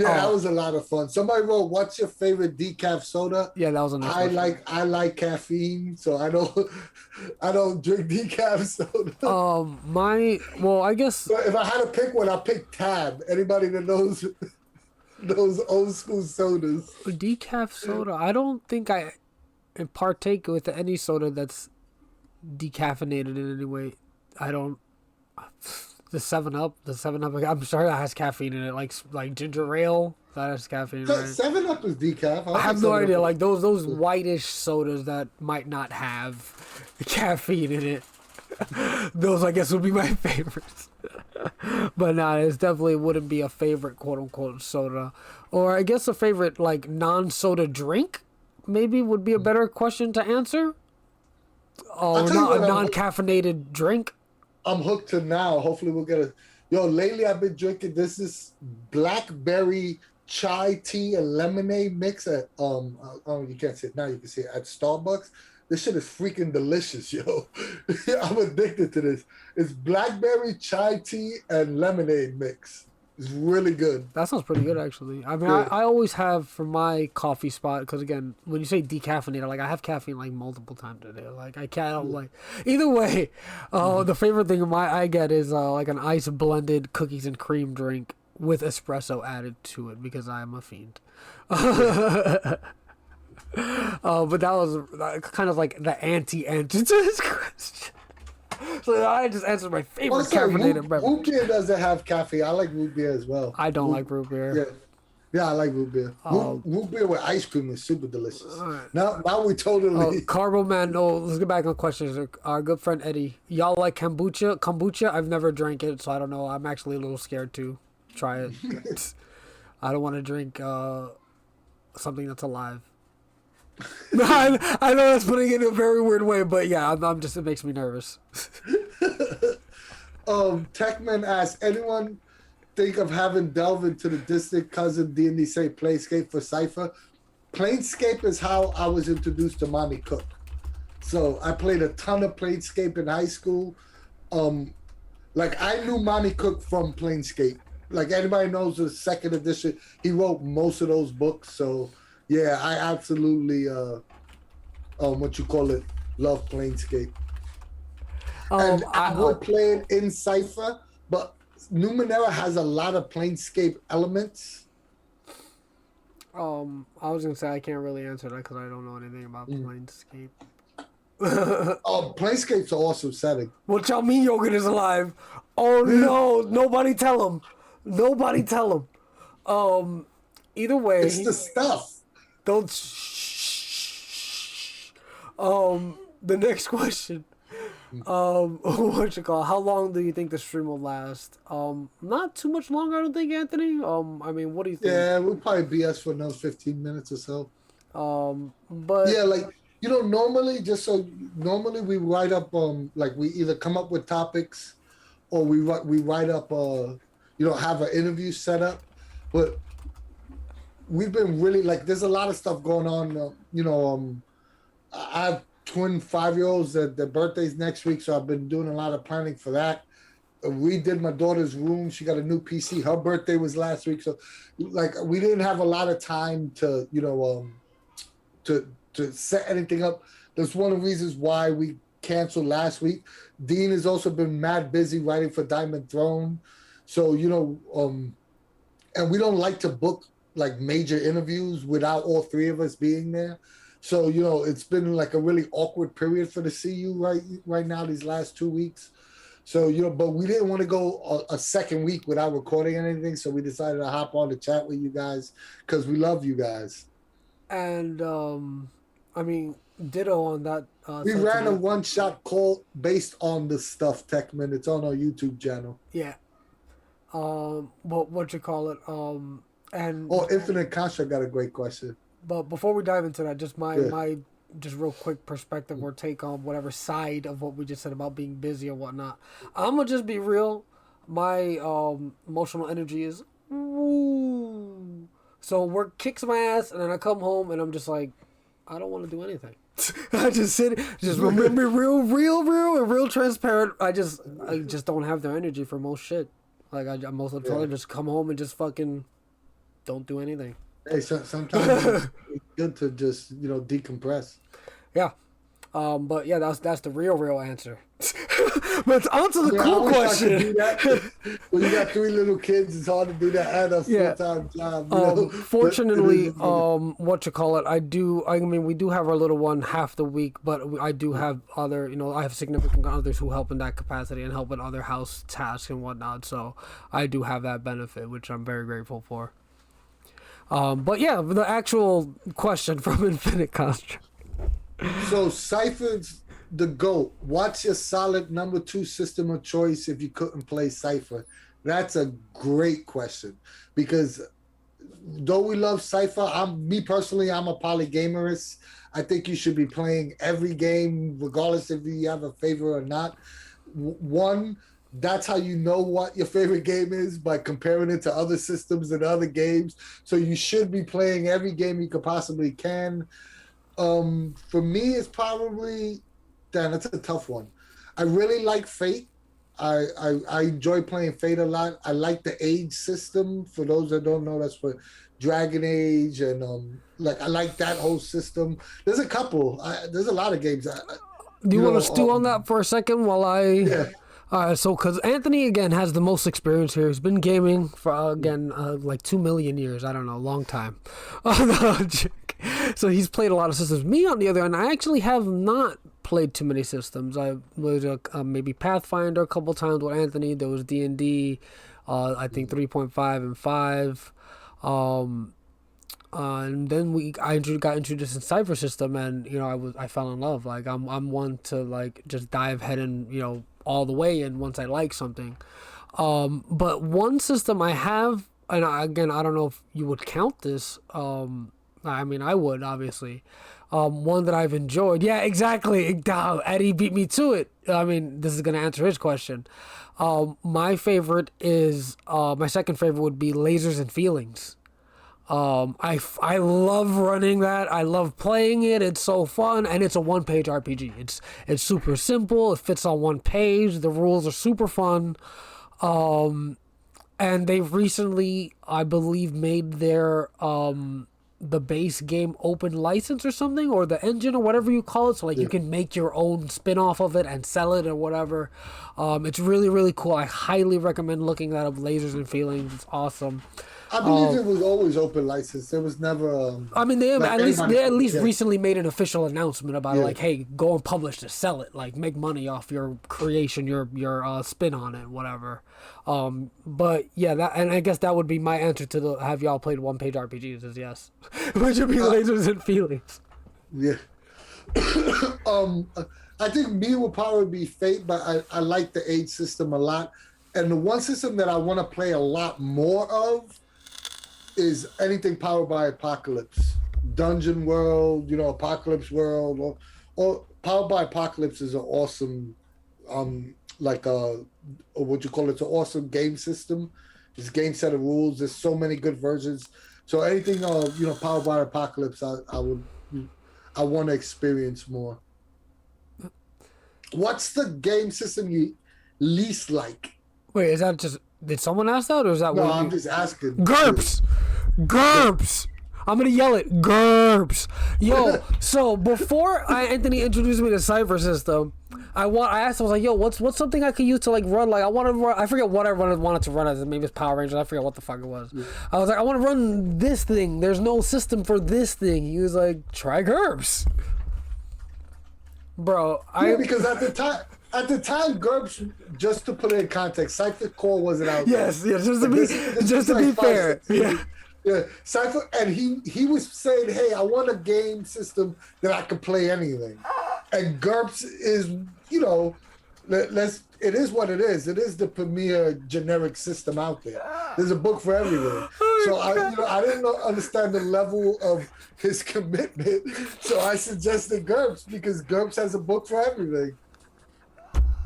Yeah, that was a lot of fun. Somebody wrote, "What's your favorite decaf soda?" Yeah, that was a nice question. I like caffeine, so I don't drink decaf soda. I guess. But if I had to pick one, I'll pick Tab. Anybody that knows those old school sodas. Decaf soda. I don't think I partake with any soda that's decaffeinated in any way. I don't. The 7-Up, I'm sure that has caffeine in it, like ginger ale, that has caffeine in it. 7-Up is decaf. I have no idea, like those whitish sodas that might not have caffeine in it. Those, I guess, would be my favorites. But nah, it definitely wouldn't be a favorite quote-unquote soda. Or I guess a favorite, like, non-soda drink, maybe would be a better question to answer. Oh, a non-caffeinated drink. I'm hooked to now. Hopefully we'll get lately I've been drinking, this is blackberry chai tea and lemonade mix at you can't see it now, you can see it at Starbucks. This shit is freaking delicious, yo. I'm addicted to this. It's blackberry chai tea and lemonade mix. It's really good. That sounds pretty good, actually. I mean, I always have for my coffee spot, because again, when you say decaffeinated, like I have caffeine like multiple times a day. Like I can't like either way. The favorite thing I get is like an ice blended cookies and cream drink with espresso added to it because I am a fiend. But that was kind of like the anti-answer to this question. So I just answered my favorite caffeinated beverage. Root beer doesn't have caffeine. I like root beer as well. I don't like root beer. Yeah, I like root beer. Root beer with ice cream is super delicious. Right. Now we totally... Carbo Man, let's get back on questions. Our good friend Eddie. Y'all like kombucha? Kombucha? I've never drank it, so I don't know. I'm actually a little scared to try it. I don't want to drink something that's alive. I know that's putting it in a very weird way, but yeah, I'm just, it makes me nervous. Techman asks, anyone think of having delved into the distant cousin D&D say Planescape for Cypher? Planescape is how I was introduced to Monty Cook. So I played a ton of Planescape in high school. Like I knew Monty Cook from Planescape. Like anybody knows the second edition, he wrote most of those books. So yeah, I absolutely, what you call it, love Planescape. And I would play it in Cypher, but Numenera has a lot of Planescape elements. I was going to say I can't really answer that because I don't know anything about Planescape. Planescape's an awesome setting. What y'all mean Yogan is alive? Oh no, nobody tell him. Nobody tell him. Either way. It's the stuff. Don't shh. The next question. What you call? How long do you think the stream will last? Not too much longer, I don't think, Anthony. I mean, what do you think? Yeah, we'll probably BS for another 15 minutes or so. But yeah, like normally, normally we write up like we either come up with topics, or we write up have an interview set up, but we've been really like. There's a lot of stuff going on. I have twin 5-year-olds that their birthdays next week, so I've been doing a lot of planning for that. We did my daughter's room. She got a new PC. Her birthday was last week, so like we didn't have a lot of time to to set anything up. That's one of the reasons why we canceled last week. Dean has also been mad busy writing for Diamond Throne, so and we don't like to book like major interviews without all three of us being there. So it's been like a really awkward period for the CU right now these last 2 weeks. So but we didn't want to go a second week without recording anything, so we decided to hop on to chat with you guys because we love you guys. And I mean, ditto on that. We ran a sentiment. one-shot call based on the stuff, Techman. It's on our YouTube channel. Yeah. What you call it? And Oh, Infinite Construct got a great question. but before we dive into that, just my Yeah. my just real quick perspective or take on whatever side of what we just said about being busy or whatnot. I'm gonna just be real. My emotional energy is woo. So work kicks my ass, and then I come home and I'm just like, I don't want to do anything. I just sit, just remember real transparent. I just don't have their energy for most shit. Like I most of the time just come home and just fucking don't do anything. Hey, sometimes it's good to just decompress. Yeah. But yeah, that's the real answer. But on to the Yeah, I cool wish I could question. do that. When you got 3 little kids, it's hard to do that at a Yeah. full-time job. Fortunately, what you call it, I mean, we do have our little one half the week, but I do have other, I have significant others who help in that capacity and help in other house tasks and whatnot. So I do have that benefit, which I'm very grateful for. But yeah, the actual question from Infinite Construct. So Cypher's the GOAT. What's your solid number 2 system of choice if you couldn't play Cypher? That's a great question because though we love Cypher, me personally, I'm a polygamerist. I think you should be playing every game, regardless if you have a favorite or not. One, that's how you know what your favorite game is, by comparing it to other systems and other games. So you should be playing every game you could possibly can. For me, it's probably, damn, that's a tough one. I really like Fate. I enjoy playing Fate a lot. I like the age system. For those that don't know, that's for Dragon Age, and I like that whole system. There's a couple. There's a lot of games. Do you want to stew on that for a second while I? Yeah. So because Anthony again has the most experience here. He's been gaming for like 2 million years. I don't know, long time. So he's played a lot of systems. Me, on the other hand, I actually have not played too many systems. I was maybe Pathfinder a couple times with Anthony. There was D&D, I think 3.5 and 5. And then I got introduced in Cypher System, and I fell in love. Like I'm one to like just dive head in all the way in once I like something. But one system I have, and again I don't know if you would count this. I mean, I would, obviously. One that I've enjoyed. Yeah, exactly. Eddie beat me to it. I mean, this is going to answer his question. My favorite is, my second favorite would be Lasers and Feelings. I love running that. I love playing it. It's so fun, and it's a one-page RPG. It's super simple. It fits on one page. The rules are super fun. And they've recently, I believe, made their the base game open license or something, or the engine or whatever you call it, so you can make your own spin-off of it and sell it or whatever. It's really, really cool. I highly recommend looking that up. Lasers and Feelings. It's awesome. I believe it was always open license. There was never. I mean, they like at least recently made an official announcement about it, like, hey, go and publish this, sell it, like make money off your creation, your spin on it, whatever. But yeah, and I guess that would be my answer to the have y'all played one-page RPGs is yes, which would be Lasers and Feelings. Yeah. I think me would probably be Fate, but I like the age system a lot. And the one system that I want to play a lot more of is anything powered by Apocalypse. Dungeon World, Apocalypse World, or Powered by Apocalypse is an awesome, what you call it, it's an awesome game system. It's a game set of rules. There's so many good versions. So anything, powered by Apocalypse, I want to experience more. What's the game system you least like? Wait, is that just... Did someone ask that, or is that No, what I'm you... just asking. GURPS! GURPS! I'm gonna yell it, GURPS! Yo, so before Anthony introduced me to Cypher System, I asked him, I was like, yo, what's something I could use to like run? Like, I want to run, I forget what I wanted to run as. Maybe it's Power Rangers. I forget what the fuck it was. Yeah. I was like, I want to run this thing. There's no system for this thing. He was like, try GURPS. Bro, because at the time, GURPS, just to put it in context, Cypher Core wasn't out there. Yes, just to be fair. Yeah. Yeah, Cypher, and he was saying, hey, I want a game system that I can play anything. And GURPS is, it is what it is. It is the premier generic system out there. There's a book for everything. So I didn't understand the level of his commitment. So I suggested GURPS because GURPS has a book for everything.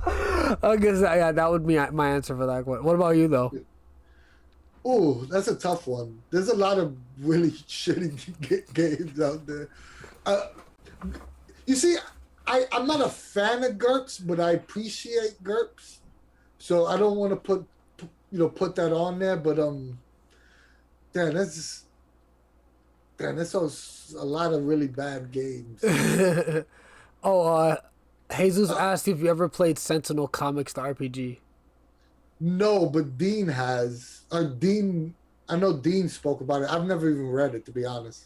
I guess that would be my answer for that one. What about you though? Oh, that's a tough one. There's a lot of really shitty games out there. You see, I'm not a fan of GURPS, but I appreciate GURPS. So I don't want to put that on there. But that's a lot of really bad games. Jesus asked if you ever played Sentinel Comics, the RPG. No, but Dean has. I know Dean spoke about it. I've never even read it, to be honest.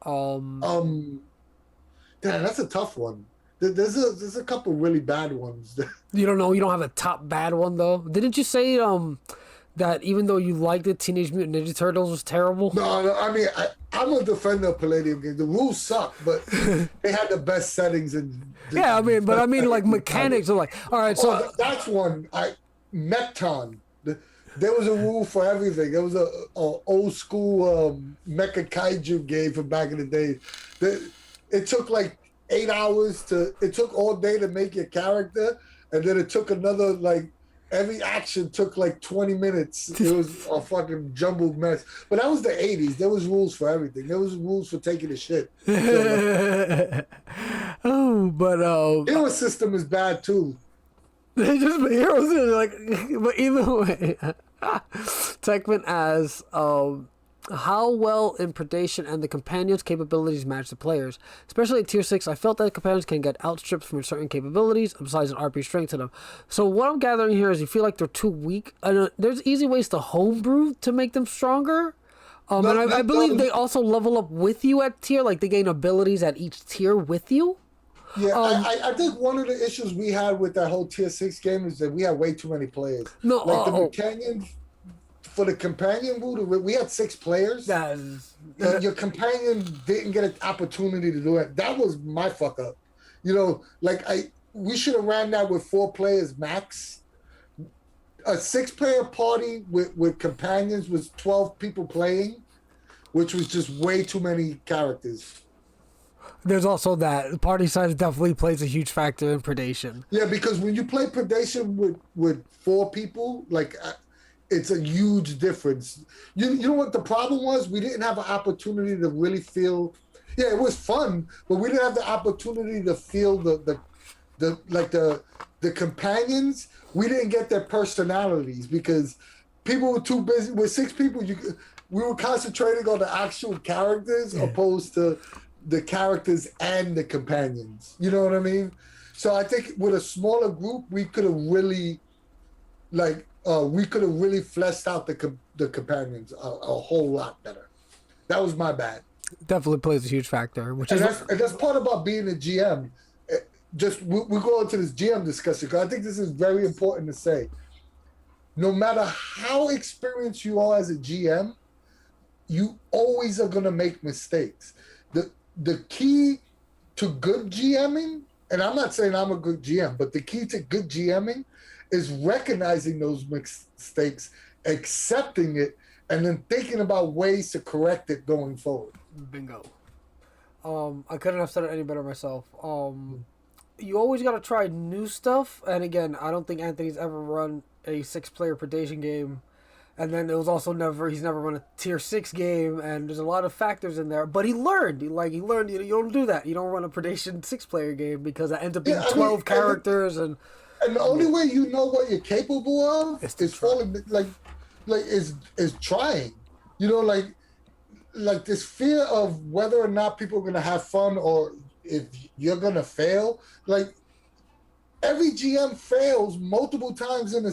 Damn, that's a tough one. There's a couple really bad ones. You don't have a top bad one though. Didn't you say that even though you liked it, Teenage Mutant Ninja Turtles was terrible? No, I mean I'm a defender of Palladium games. The rules suck, but they had the best settings and. Yeah, I mean like mechanics are like, all right, so that's one. Mechton. There was a rule for everything. There was a old school mecha kaiju game from back in the day. It took like 8 hours it took all day to make your character, and then it took another, like, every action took like 20 minutes. It was a fucking jumbled mess. But that was the 80s. There was rules for everything. There was rules for taking a shit. Hero system is bad too. They just heroes are like, but either way, Techman asks, how well in Predation and the companions' capabilities match the players, especially at tier 6. I felt that companions can get outstripped from certain capabilities, besides an RP strength to them. So what I'm gathering here is you feel like they're too weak. There's easy ways to homebrew to make them stronger. And I believe they also level up with you at tier, like they gain abilities at each tier with you. Yeah, I think one of the issues we had with that whole tier 6 game is that we had way too many players. No, for the companion route, we had 6 players. Your companion didn't get an opportunity to do it. That was my fuck up. We should have ran that with 4 players max. A 6-player party with companions was 12 people playing, which was just way too many characters. There's also that party size definitely plays a huge factor in Predation. Yeah, because when you play Predation with 4 people, like, it's a huge difference. You know what the problem was? We didn't have an opportunity to really feel. Yeah, it was fun, but we didn't have the opportunity to feel the companions. We didn't get their personalities because people were too busy. With 6 people, we were concentrating on the actual characters opposed to the characters and the companions. You know what I mean? So I think with a smaller group, we could have really, fleshed out the companions a whole lot better. That was my bad. Definitely plays a huge factor. That's part about being a GM. We go into this GM discussion because I think this is very important to say. No matter how experienced you are as a GM, you always are going to make mistakes. The key to good GMing, and I'm not saying I'm a good GM, but the key to good GMing is recognizing those mistakes, accepting it, and then thinking about ways to correct it going forward. Bingo. I couldn't have said it any better myself. You always got to try new stuff, and again, I don't think Anthony's ever run a 6-player Predation game And then it was also he's never run a tier 6 game, and there's a lot of factors in there. But he learned, you don't do that. You don't run a Predation 6-player game because that ends up being 12 characters. And the only way you know what you're capable of is falling, is trying. You know, like this fear of whether or not people are going to have fun or if you're going to fail. Like, every GM fails multiple times in a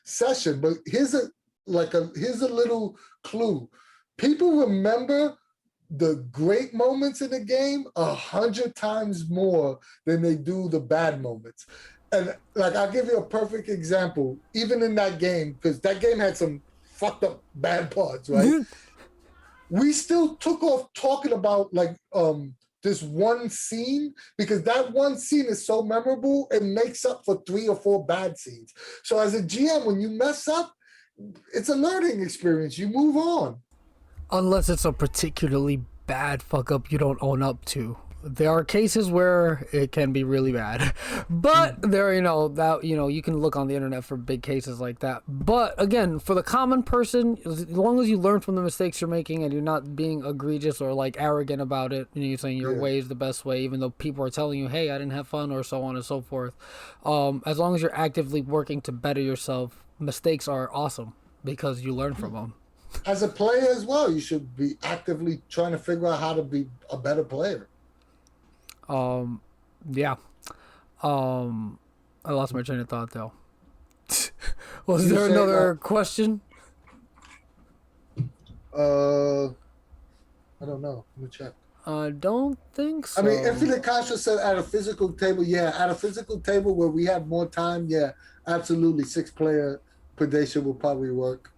session, but here's a little clue. People remember the great moments in the game 100 times more than they do the bad moments. And like, I'll give you a perfect example. Even in that game, because that game had some fucked up bad parts, right? We still took off talking about this one scene, because that one scene is so memorable, it makes up for 3 or 4 bad scenes. So as a GM, when you mess up, it's a learning experience. You move on. Unless it's a particularly bad fuck up you don't own up to. There are cases where it can be really bad, but you can look on the internet for big cases like that. But again, for the common person, as long as you learn from the mistakes you're making and you're not being egregious or like arrogant about it, and you're saying your way is the best way, even though people are telling you, hey, I didn't have fun, or so on and so forth. As long as you're actively working to better yourself, mistakes are awesome because you learn from them. As a player as well, you should be actively trying to figure out how to be a better player. Yeah. I lost my train of thought though. Was there another question? I don't know. Let me check. I don't think so. I mean, Infinite Contra said at a physical table, at a physical table where we have more time, absolutely, 6-player Predation will probably work.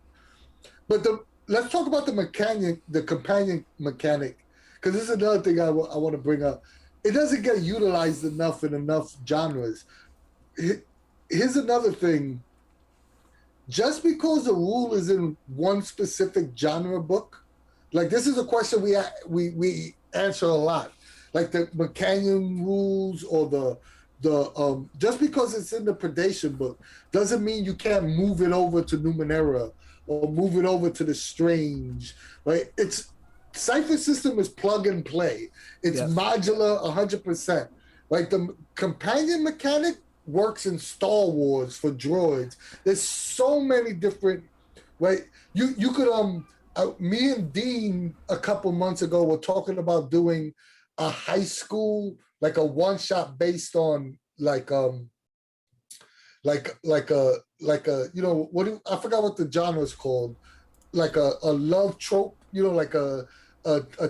But let's talk about the companion mechanic, because this is another thing I want to bring up. It doesn't get utilized enough in enough genres. Here's another thing. Just because a rule is in one specific genre book, like, this is a question we answer a lot. Like the Mechanion rules or the just because it's in the Predation book doesn't mean you can't move it over to Numenera or move it over to the Strange, right? Cypher System is plug and play. It's modular 100%. Like, the companion mechanic works in Star Wars for droids. There's so many different, right? You could me and Dean a couple months ago were talking about doing a high school, like a one-shot based on I forgot what the genre is called, like a love trope, like a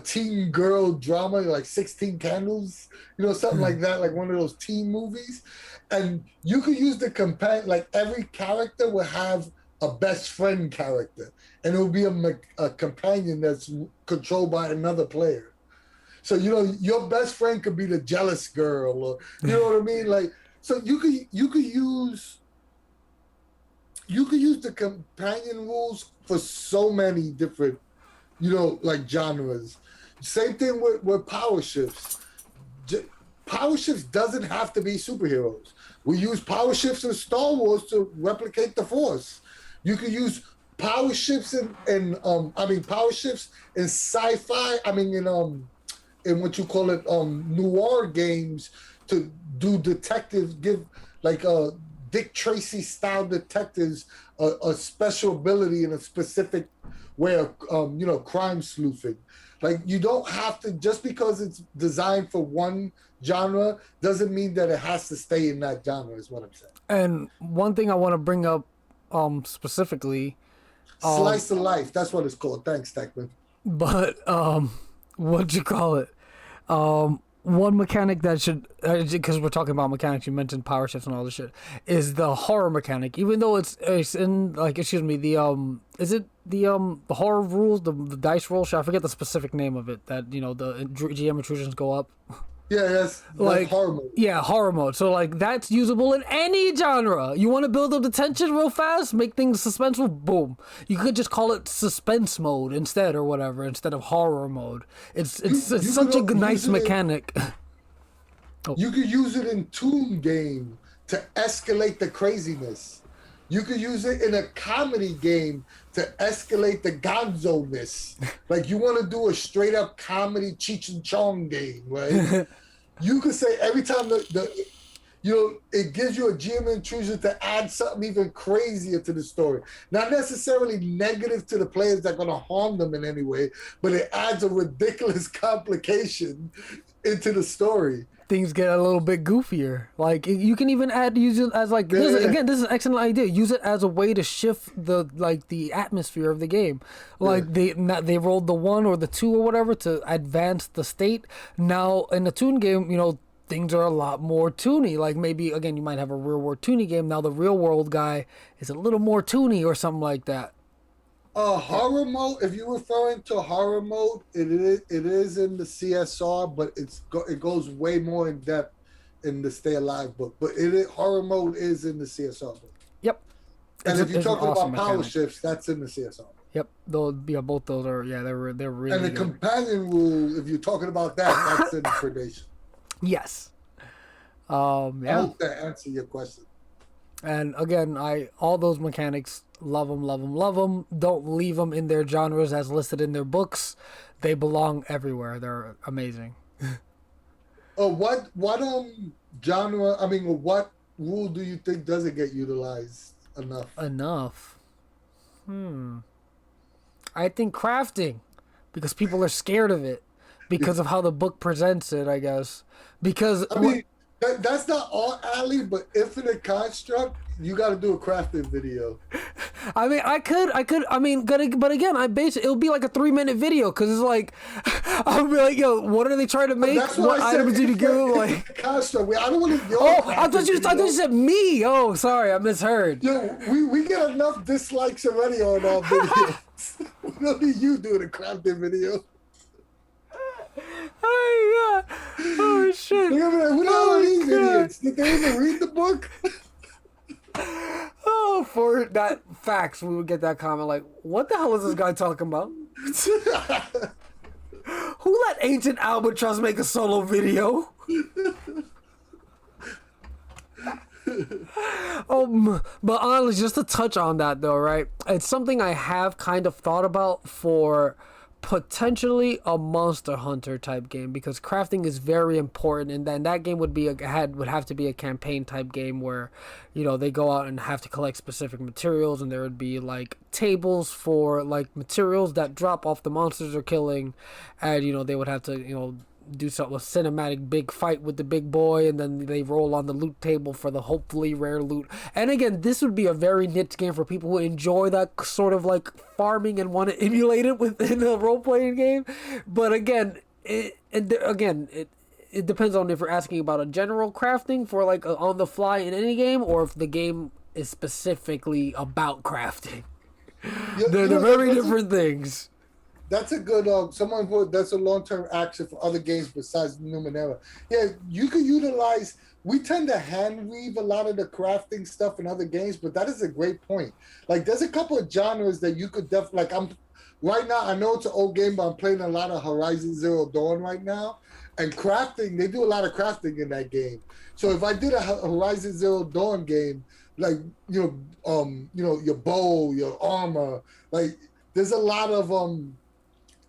teen girl drama, like 16 Candles, something like that, like one of those teen movies. And you could use the companion, like every character will have a best friend character, and it will be a companion that's controlled by another player. So, your best friend could be the jealous girl, or, you know what I mean? Like, so you could use the companion rules for so many different, like, genres. Same thing with power shifts. Power shifts doesn't have to be superheroes. We use power shifts in Star Wars to replicate the Force. You could use power shifts in sci-fi. In what you call it, noir games to do detectives, give like Dick Tracy style detectives a special ability in a specific way of crime sleuthing. Like, you don't have to, just because it's designed for one genre doesn't mean that it has to stay in that genre, is what I'm saying. And one thing I want to bring up specifically, Slice of Life, that's what it's called. Thanks, Techman. But what'd you call it? One mechanic that should, because we're talking about mechanics, you mentioned power shifts and all this shit, is the horror mechanic. Even though it's in, like, excuse me, is it the horror rules, the dice roll? I forget the specific name of it. That the GM intrusions go up. Yeah, that's like horror mode. Yeah, horror mode. So, like, that's usable in any genre. You want to build up the tension real fast, make things suspenseful, boom. You could just call it suspense mode instead, or whatever, instead of horror mode. It's such a nice mechanic. You could use it in Toon Game to escalate the craziness. You could use it in a comedy game to escalate the gonzo-ness. Like you want to do a straight up comedy Cheech and Chong game, right? You could say every time it gives you a GM intrusion to add something even crazier to the story. Not necessarily negative to the players that are going to harm them in any way, but it adds a ridiculous complication into the story. Things get a little bit goofier. Like you can even use it as like this is an excellent idea. Use it as a way to shift the atmosphere of the game. Like they rolled the 1 or the 2 or whatever to advance the state. Now in the Toon game, things are a lot more toony. Like maybe again you might have a real world toony game. Now the real world guy is a little more toony or something like that. Horror mode. If you're referring to horror mode, it is in the CSR, but it goes way more in depth in the Stay Alive book. But horror mode is in the CSR book. Yep. And if you're talking awesome about power shifts, that's in the CSR. Yep. Both those are they're really. And the companion rule, if you're talking about that's in Predation. Yes. I hope that answers your question. And again, all those mechanics, love them. Don't leave them in their genres as listed in their books. They belong everywhere. They're amazing. What genre? I mean, what rule do you think doesn't get utilized enough? I think crafting, because people are scared of it because of how the book presents it, I guess. Because that's not all alley, but Infinite Construct, you got to do a crafting video. I mean, I could. I mean, but again, it'll be like a 3-minute video because it's like, I'll be like, yo, what are they trying to make? What items did you go? Like, Construct. I don't want to. I thought you said me. Oh, sorry, I misheard. Yo, we get enough dislikes already on our videos. We don't need you doing a crafting video. Oh yeah! Oh shit! Who the hell are these idiots? Did they even read the book? Oh, for that facts, we would get that comment like, "What the hell is this guy talking about?" Who let Ancient Albatross make a solo video? But honestly, just to touch on that though, right? It's something I have kind of thought about for potentially a Monster Hunter type game, because crafting is very important, and then that game would have to be a campaign type game where they go out and have to collect specific materials, and there would be like tables for like materials that drop off the monsters they're killing, and they would have to do something, a cinematic big fight with the big boy, and then they roll on the loot table for the hopefully rare loot. And again, this would be a very niche game for people who enjoy that sort of like farming and want to emulate it within a role-playing game. But again, it depends on if you're asking about a general crafting for like on the fly in any game, or if the game is specifically about crafting. They're very different things. That's a good that's a long-term action for other games besides Numenera. Yeah, you could utilize. We tend to hand weave a lot of the crafting stuff in other games, but that is a great point. Like, there's a couple of genres that you could definitely right now. I know it's an old game, but I'm playing a lot of Horizon Zero Dawn right now, and crafting. They do a lot of crafting in that game. So if I did a Horizon Zero Dawn game, like your bow, your armor, like there's a lot of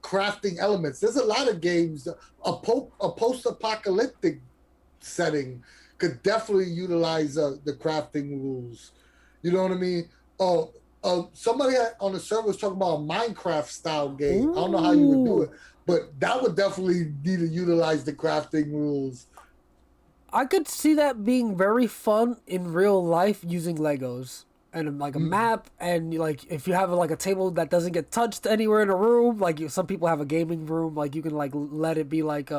crafting elements. There's a lot of games. A post-apocalyptic setting could definitely utilize the crafting rules. You know what I mean? Somebody on the server was talking about a Minecraft style game. Ooh. I don't know how you would do it, but that would definitely need to utilize the crafting rules. I could see that being very fun in real life using Legos. And like a map, and like if you have like a table that doesn't get touched anywhere in a room, like some people have a gaming room, like you can like let it be like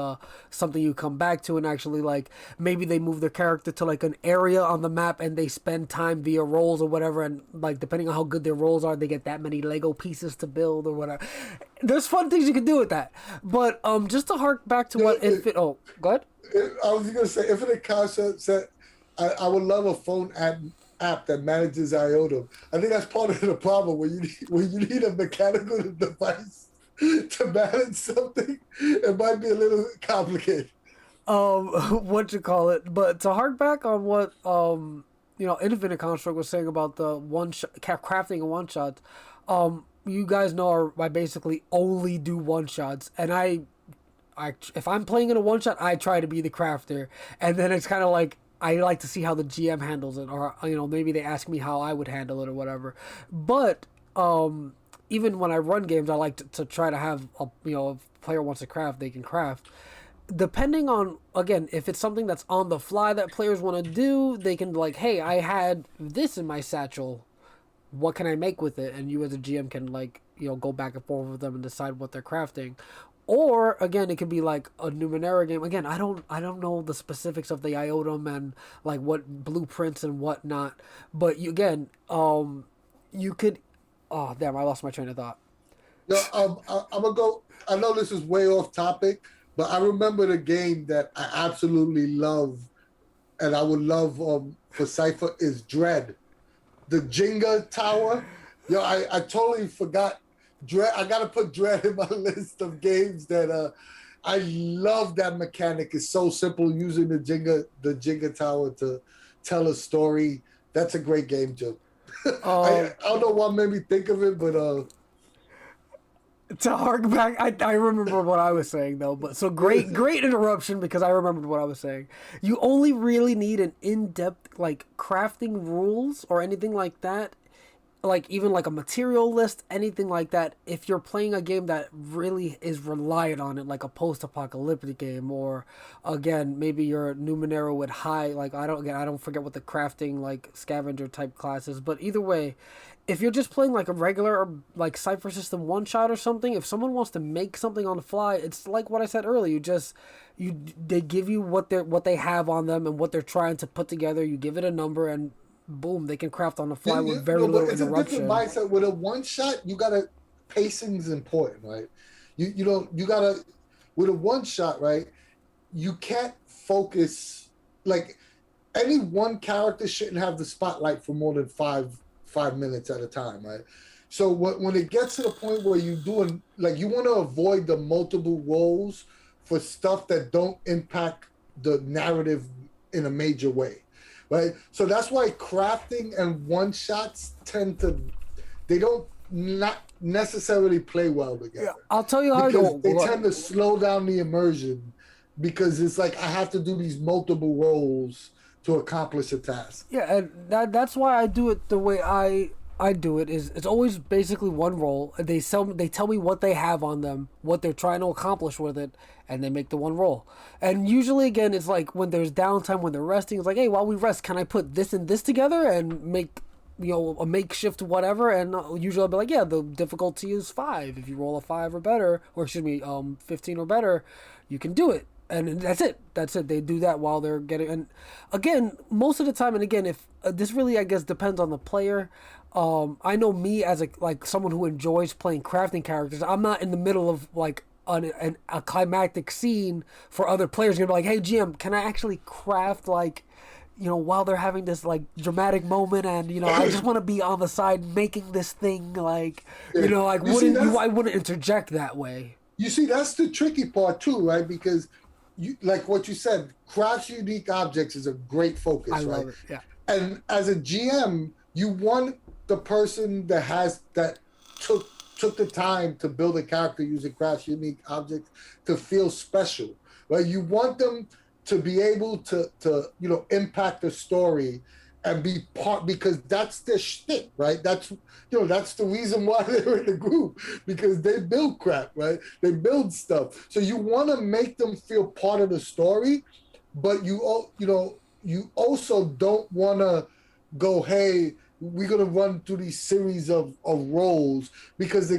something you come back to, and actually like maybe they move their character to like an area on the map and they spend time via rolls or whatever, and like depending on how good their rolls are, they get that many Lego pieces to build or whatever. There's fun things you can do with that. But just to hark back to go ahead. I was gonna say Infinite Concept said I would love a phone app that manages IOTA. I think that's part of the problem when you need a mechanical device to manage something. It might be a little complicated. But to hark back on what Infinite Construct was saying about the crafting and one shots. You guys know I basically only do one shots, and if I'm playing in a one shot, I try to be the crafter, and then it's kind of like I like to see how the GM handles it, or maybe they ask me how I would handle it or whatever. But even when I run games, I like to try to have if a player wants to craft, they can craft. Depending on, again, if it's something that's on the fly that players want to do, they can be like, hey, I had this in my satchel, what can I make with it? And you as a GM can go back and forth with them and decide what they're crafting. Or again, it could be like a Numenera game. Again, I don't know the specifics of the Iotum and like what blueprints and whatnot. But you could. Oh damn! I lost my train of thought. I'm gonna go. I know this is way off topic, but I remember the game that I absolutely love, and I would love for Cypher is Dread, the Jenga tower. I totally forgot Dread. I gotta put Dread in my list of games that I love. That mechanic is so simple, using the Jenga tower to tell a story. That's a great game, Joe. I don't know what made me think of it, but to hark back, I remember what I was saying though. But so great interruption, because I remembered what I was saying. You only really need an in-depth crafting rules or anything like that, even a material list, anything like that, if you're playing a game that really is reliant on it, like a post-apocalyptic game, or again maybe you're Numenera with high, I don't forget what the crafting scavenger type class is, but either way, if you're just playing a regular Cypher System one shot or something, if someone wants to make something on the fly, it's like what I said earlier. They give you what they have on them and what they're trying to put together. You give it a number and boom, they can craft on the fly with very little interruption. It's a different mindset. With a one shot, pacing is important, right? You gotta, with a one shot, right? You can't focus, any one character shouldn't have the spotlight for more than five minutes at a time, right? So when it gets to the point where you want to avoid the multiple roles for stuff that don't impact the narrative in a major way. Right, so that's why crafting and one shots they don't not necessarily play well together. Yeah, I'll tell you how they tend to slow down the immersion, because it's I have to do these multiple roles to accomplish a task. Yeah, and that's why I do it the way I do it. Is it's always basically one role. They tell me what they have on them, what they're trying to accomplish with it, and they make the one roll. And usually, again, it's when there's downtime, when they're resting, it's hey, while we rest, can I put this and this together and make a makeshift whatever? And usually I'll be yeah, the difficulty is 5. If you roll a 5 or better, or excuse me, 15 or better, you can do it. And that's it. They do that while they're getting. And again, most of the time, and again, if this really, I guess, depends on the player. I know me as someone who enjoys playing crafting characters. I'm not in the middle of a climactic scene for other players. You're gonna be hey GM, can I actually craft while they're having this dramatic moment, and I just want to be on the side making this thing I wouldn't interject that way. You see, that's the tricky part too, right? Because you what you said, craft unique objects is a great focus. I love it. Yeah. And as a GM, you want the person that took the time to build a character using craft unique objects to feel special, right? You want them to be able to impact the story and be part, because that's their shtick, right? That's the reason why they're in the group, because they build crap, right? They build stuff. So you want to make them feel part of the story, but you also don't want to go, hey, we're gonna run through these series of roles, because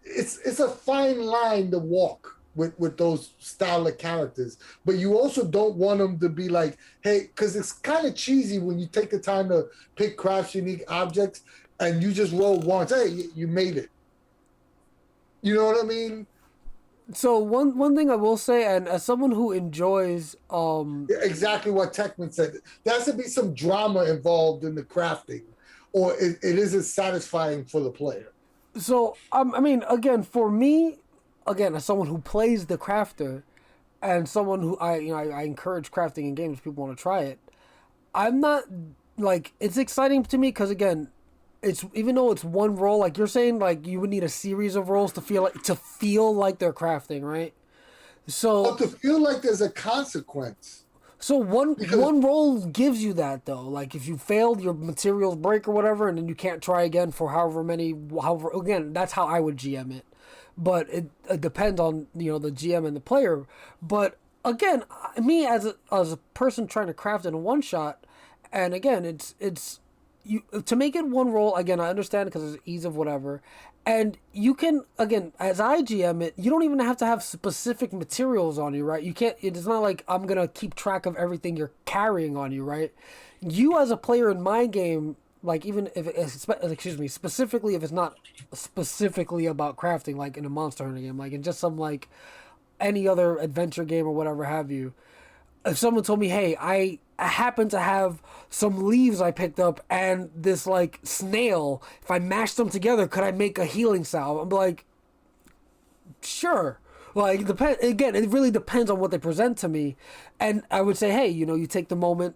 it's a fine line to walk with those style of characters. But you also don't want them to be hey, because it's kind of cheesy when you take the time to pick craft unique objects and you just roll once. Hey, you made it. You know what I mean? So one thing I will say, and as someone who enjoys exactly what Techman said, there has to be some drama involved in the crafting, or it isn't satisfying for the player. So I mean, again, for me, as someone who plays the crafter, and someone who I encourage crafting in games, people want to try it. I'm not like it's exciting to me because again, it's even though it's one roll, like you're saying, like you would need a series of rolls to feel like they're crafting, right? Or So to feel like there's a consequence. so Because one roll gives you that though. Like if you failed, your materials break or whatever, and then you can't try again for however again. That's how I would GM it, but it depends on the GM and the player. But again, me as a person trying to craft in a one shot, and again, it's you to make it one roll. Again, I understand because it's ease of whatever, and you can again as I GM it, you don't even have to have specific materials on you, right? You can't. It's not like I'm gonna keep track of everything you're carrying on you, right? You as a player in my game, like even if excuse me, specifically if it's not specifically about crafting, like in a Monster Hunter game, like in just some like any other adventure game or whatever have you, if someone told me, hey, I happen to have some leaves I picked up and this like snail, if I mash them together, could I make a healing salve? I'm like, sure. Like, depend again, it really depends on what they present to me. And I would say, hey, you take the moment,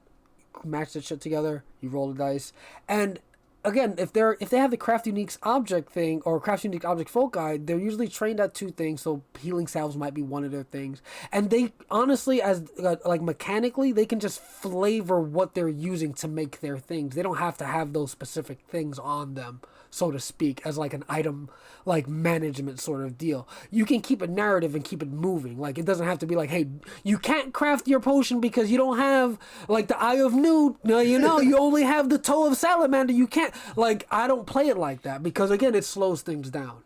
match that shit together, you roll the dice, and again, if they have the craft unique object thing or craft unique object folk guide, they're usually trained at two things. So healing salves might be one of their things, and they honestly, as like mechanically, they can just flavor what they're using to make their things. They don't have to have those specific things on them, so to speak, as like an item like management sort of deal. You can keep a narrative and keep it moving. Like it doesn't have to be like, hey, you can't craft your potion because you don't have like the Eye of Newt. No, you only have the Toe of Salamander. You can't like I don't play it like that because again, it slows things down.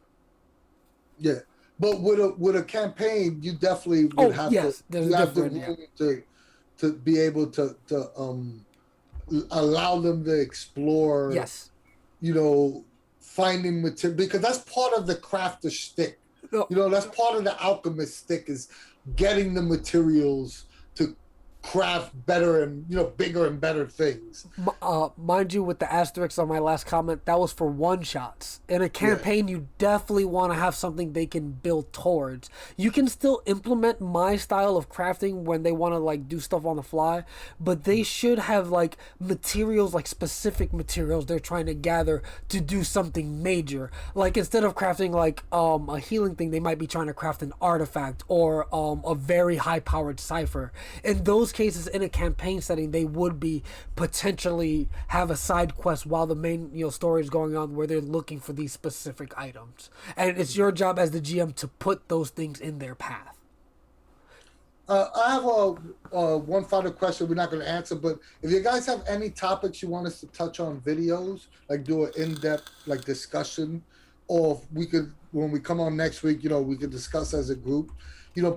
yeah, but with a campaign, you definitely Oh would have to yes, there's you a have the different yeah. room to be able to allow them to explore, Yes. finding material, because that's part of the crafter stick. No, That's part of the alchemist stick is getting the materials to craft better and bigger and better things. mind you, with the asterisk on my last comment, that was for one shots. In a Yeah. campaign, you definitely want to have something they can build towards. You can still implement my style of crafting when they want to like do stuff on the fly, but they should have like materials, like specific materials they're trying to gather to do something major. Like instead of crafting like a healing thing, they might be trying to craft an artifact or a very high powered cipher. In those cases, in a campaign setting, they would be potentially have a side quest while the main story is going on where they're looking for these specific items, and it's your job as the GM to put those things in their path. I have one final question we're not going to answer, but if you guys have any topics you want us to touch on videos, like do an in-depth like discussion, or if we could, when we come on next week, we could discuss as a group,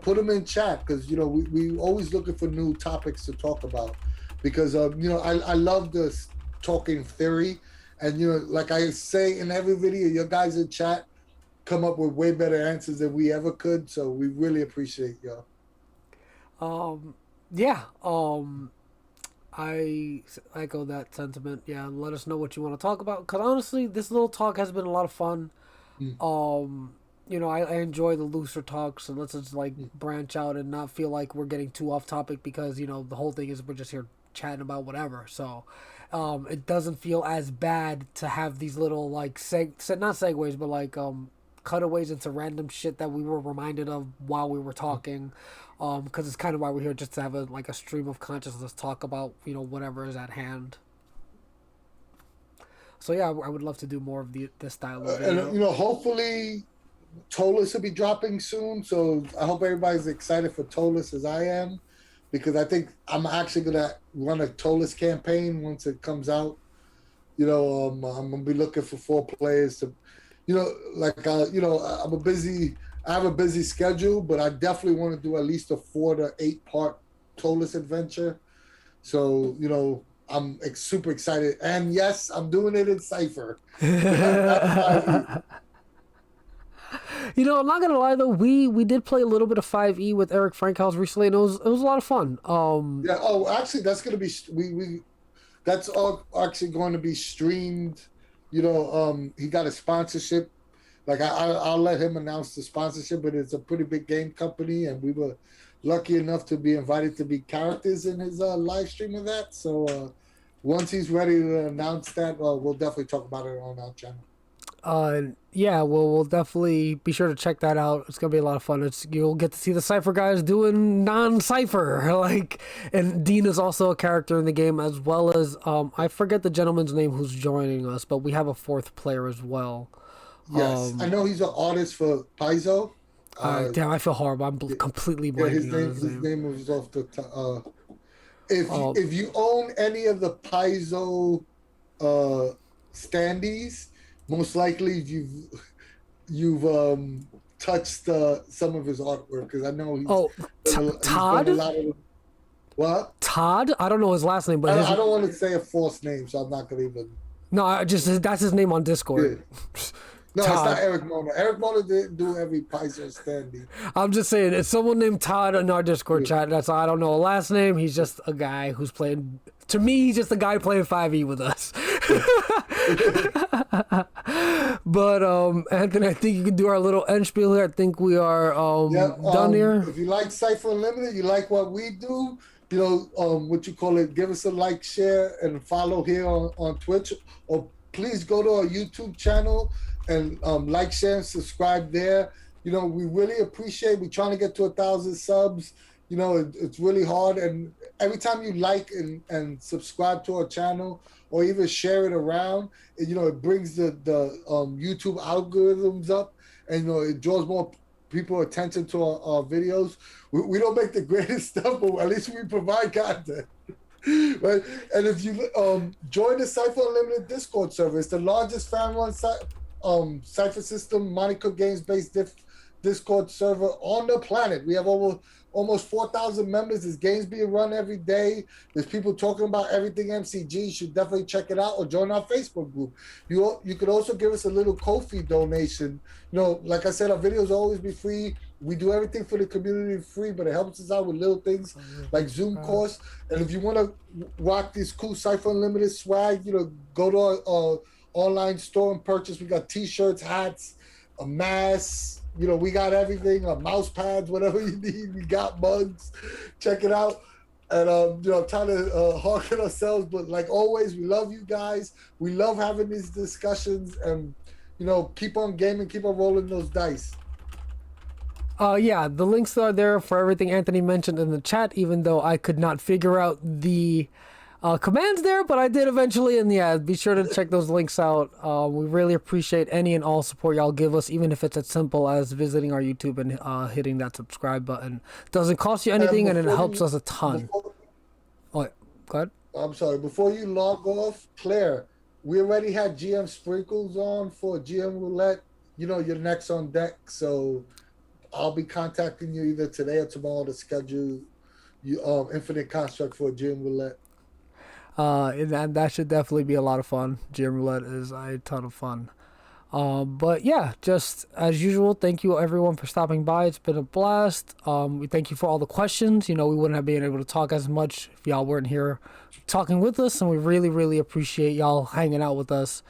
put them in chat because, we always looking for new topics to talk about because, I love this talking theory. And, like I say in every video, your guys in chat come up with way better answers than we ever could. So we really appreciate y'all. Yeah. I echo that sentiment. Yeah, let us know what you want to talk about. Because honestly, this little talk has been a lot of fun. Mm. I enjoy the looser talks, so let's just like branch out and not feel like we're getting too off topic because the whole thing is we're just here chatting about whatever. So, it doesn't feel as bad to have these little like not segues, but like cutaways into random shit that we were reminded of while we were talking. Because it's kind of why we're here, just to have a stream of consciousness, talk about whatever is at hand. So yeah, I would love to do more of this style of video. And hopefully Tolus will be dropping soon. So I hope everybody's excited for Tolus as I am, because I think I'm actually gonna run a Tolus campaign once it comes out. I'm gonna be looking for 4 players to, I have a busy schedule, but I definitely want to do at least a 4 to 8 part Tolus adventure. So, I'm super excited. And yes, I'm doing it in Cypher. I'm not gonna lie though, we did play a little bit of 5e with Eric Frankhouse recently, and it was a lot of fun. Yeah. Oh, actually, that's gonna be that's all actually going to be streamed. He got a sponsorship. Like I'll let him announce the sponsorship, but it's a pretty big game company, and we were lucky enough to be invited to be characters in his live stream of that. So once he's ready to announce that, we'll definitely talk about it on our channel. Yeah, we'll definitely be sure to check that out. It's gonna be a lot of fun. You'll get to see the Cypher guys doing non-Cypher, like, and Dean is also a character in the game, as well as I forget the gentleman's name who's joining us, but we have a fourth player as well. Yes, I know he's an artist for Paizo. Damn, I feel horrible. I'm completely Yeah, blanking on his his name. name was off the top. Um, If you own any of the Paizo standees, most likely you've touched some of his artwork, because I know oh, he's done a Todd. lot of what. Todd. I don't know his last name, but I don't want to say a false name, so I'm not gonna even. no, that's his name on Discord. Yeah. No, Todd. it's not Eric Mona. Eric Mona didn't do every Paizo standee. I'm just saying, it's someone named Todd in our Discord chat. That's I don't know a last name. He's just a guy who's playing. To me, he's just a guy playing 5e with us. But Anthony, I think you can do our little end spiel here. I think we are done here. If you like Cypher Unlimited, you like what we do, what you call it, give us a like, share, and follow here on Twitch. Or please go to our YouTube channel and like, share, and subscribe there. We really appreciate. We're trying to get to 1,000 subs. It's really hard, and every time you like and subscribe to our channel, or even share it around, it brings the YouTube algorithms up, and it draws more people attention to our videos. We don't make the greatest stuff, but at least we provide content. Right? And if you join the Cypher Unlimited Discord server, it's the largest fan-run Cypher System Monte Cook Games based Discord server on the planet. We have almost 4,000 members. There's games being run every day. There's people talking about everything MCG. You should definitely check it out, or join our Facebook group. You could also give us a little Ko-fi donation. Like I said, our videos always be free. We do everything for the community free, but it helps us out with little things like Zoom course. And if you want to rock this cool Cypher Unlimited swag, go to our online store and purchase. We got t-shirts, hats, a mask. We got everything, mouse pads, whatever you need. We got mugs. Check it out. And, trying to harken ourselves. But like always, we love you guys. We love having these discussions. And, keep on gaming, keep on rolling those dice. Yeah, the links are there for everything Anthony mentioned in the chat, even though I could not figure out the commands there, but I did eventually, and yeah, be sure to check those links out. We really appreciate any and all support y'all give us, even if it's as simple as visiting our YouTube and hitting that subscribe button. It doesn't cost you anything, and it helps us a ton. Oh, go ahead. I'm sorry. Before you log off, Claire, we already had GM Sprinkles on for GM Roulette. You're next on deck, so I'll be contacting you either today or tomorrow to schedule you Infinite Construct for GM Roulette. And that should definitely be a lot of fun. GM Roulette is a ton of fun. But yeah, just as usual, thank you everyone for stopping by. It's been a blast. We thank you for all the questions. We wouldn't have been able to talk as much if y'all weren't here talking with us, and we really, really appreciate y'all hanging out with us,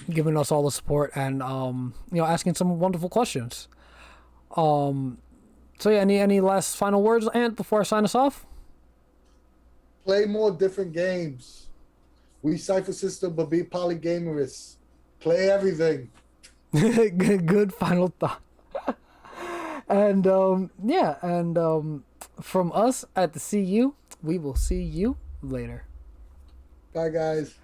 giving us all the support, and asking some wonderful questions. So yeah, any last final words, Ant, before I sign us off? Play more different games. We Cypher System, but be polygamorous. Play everything. Good final thought. And from us at the CU, we will see you later. Bye, guys.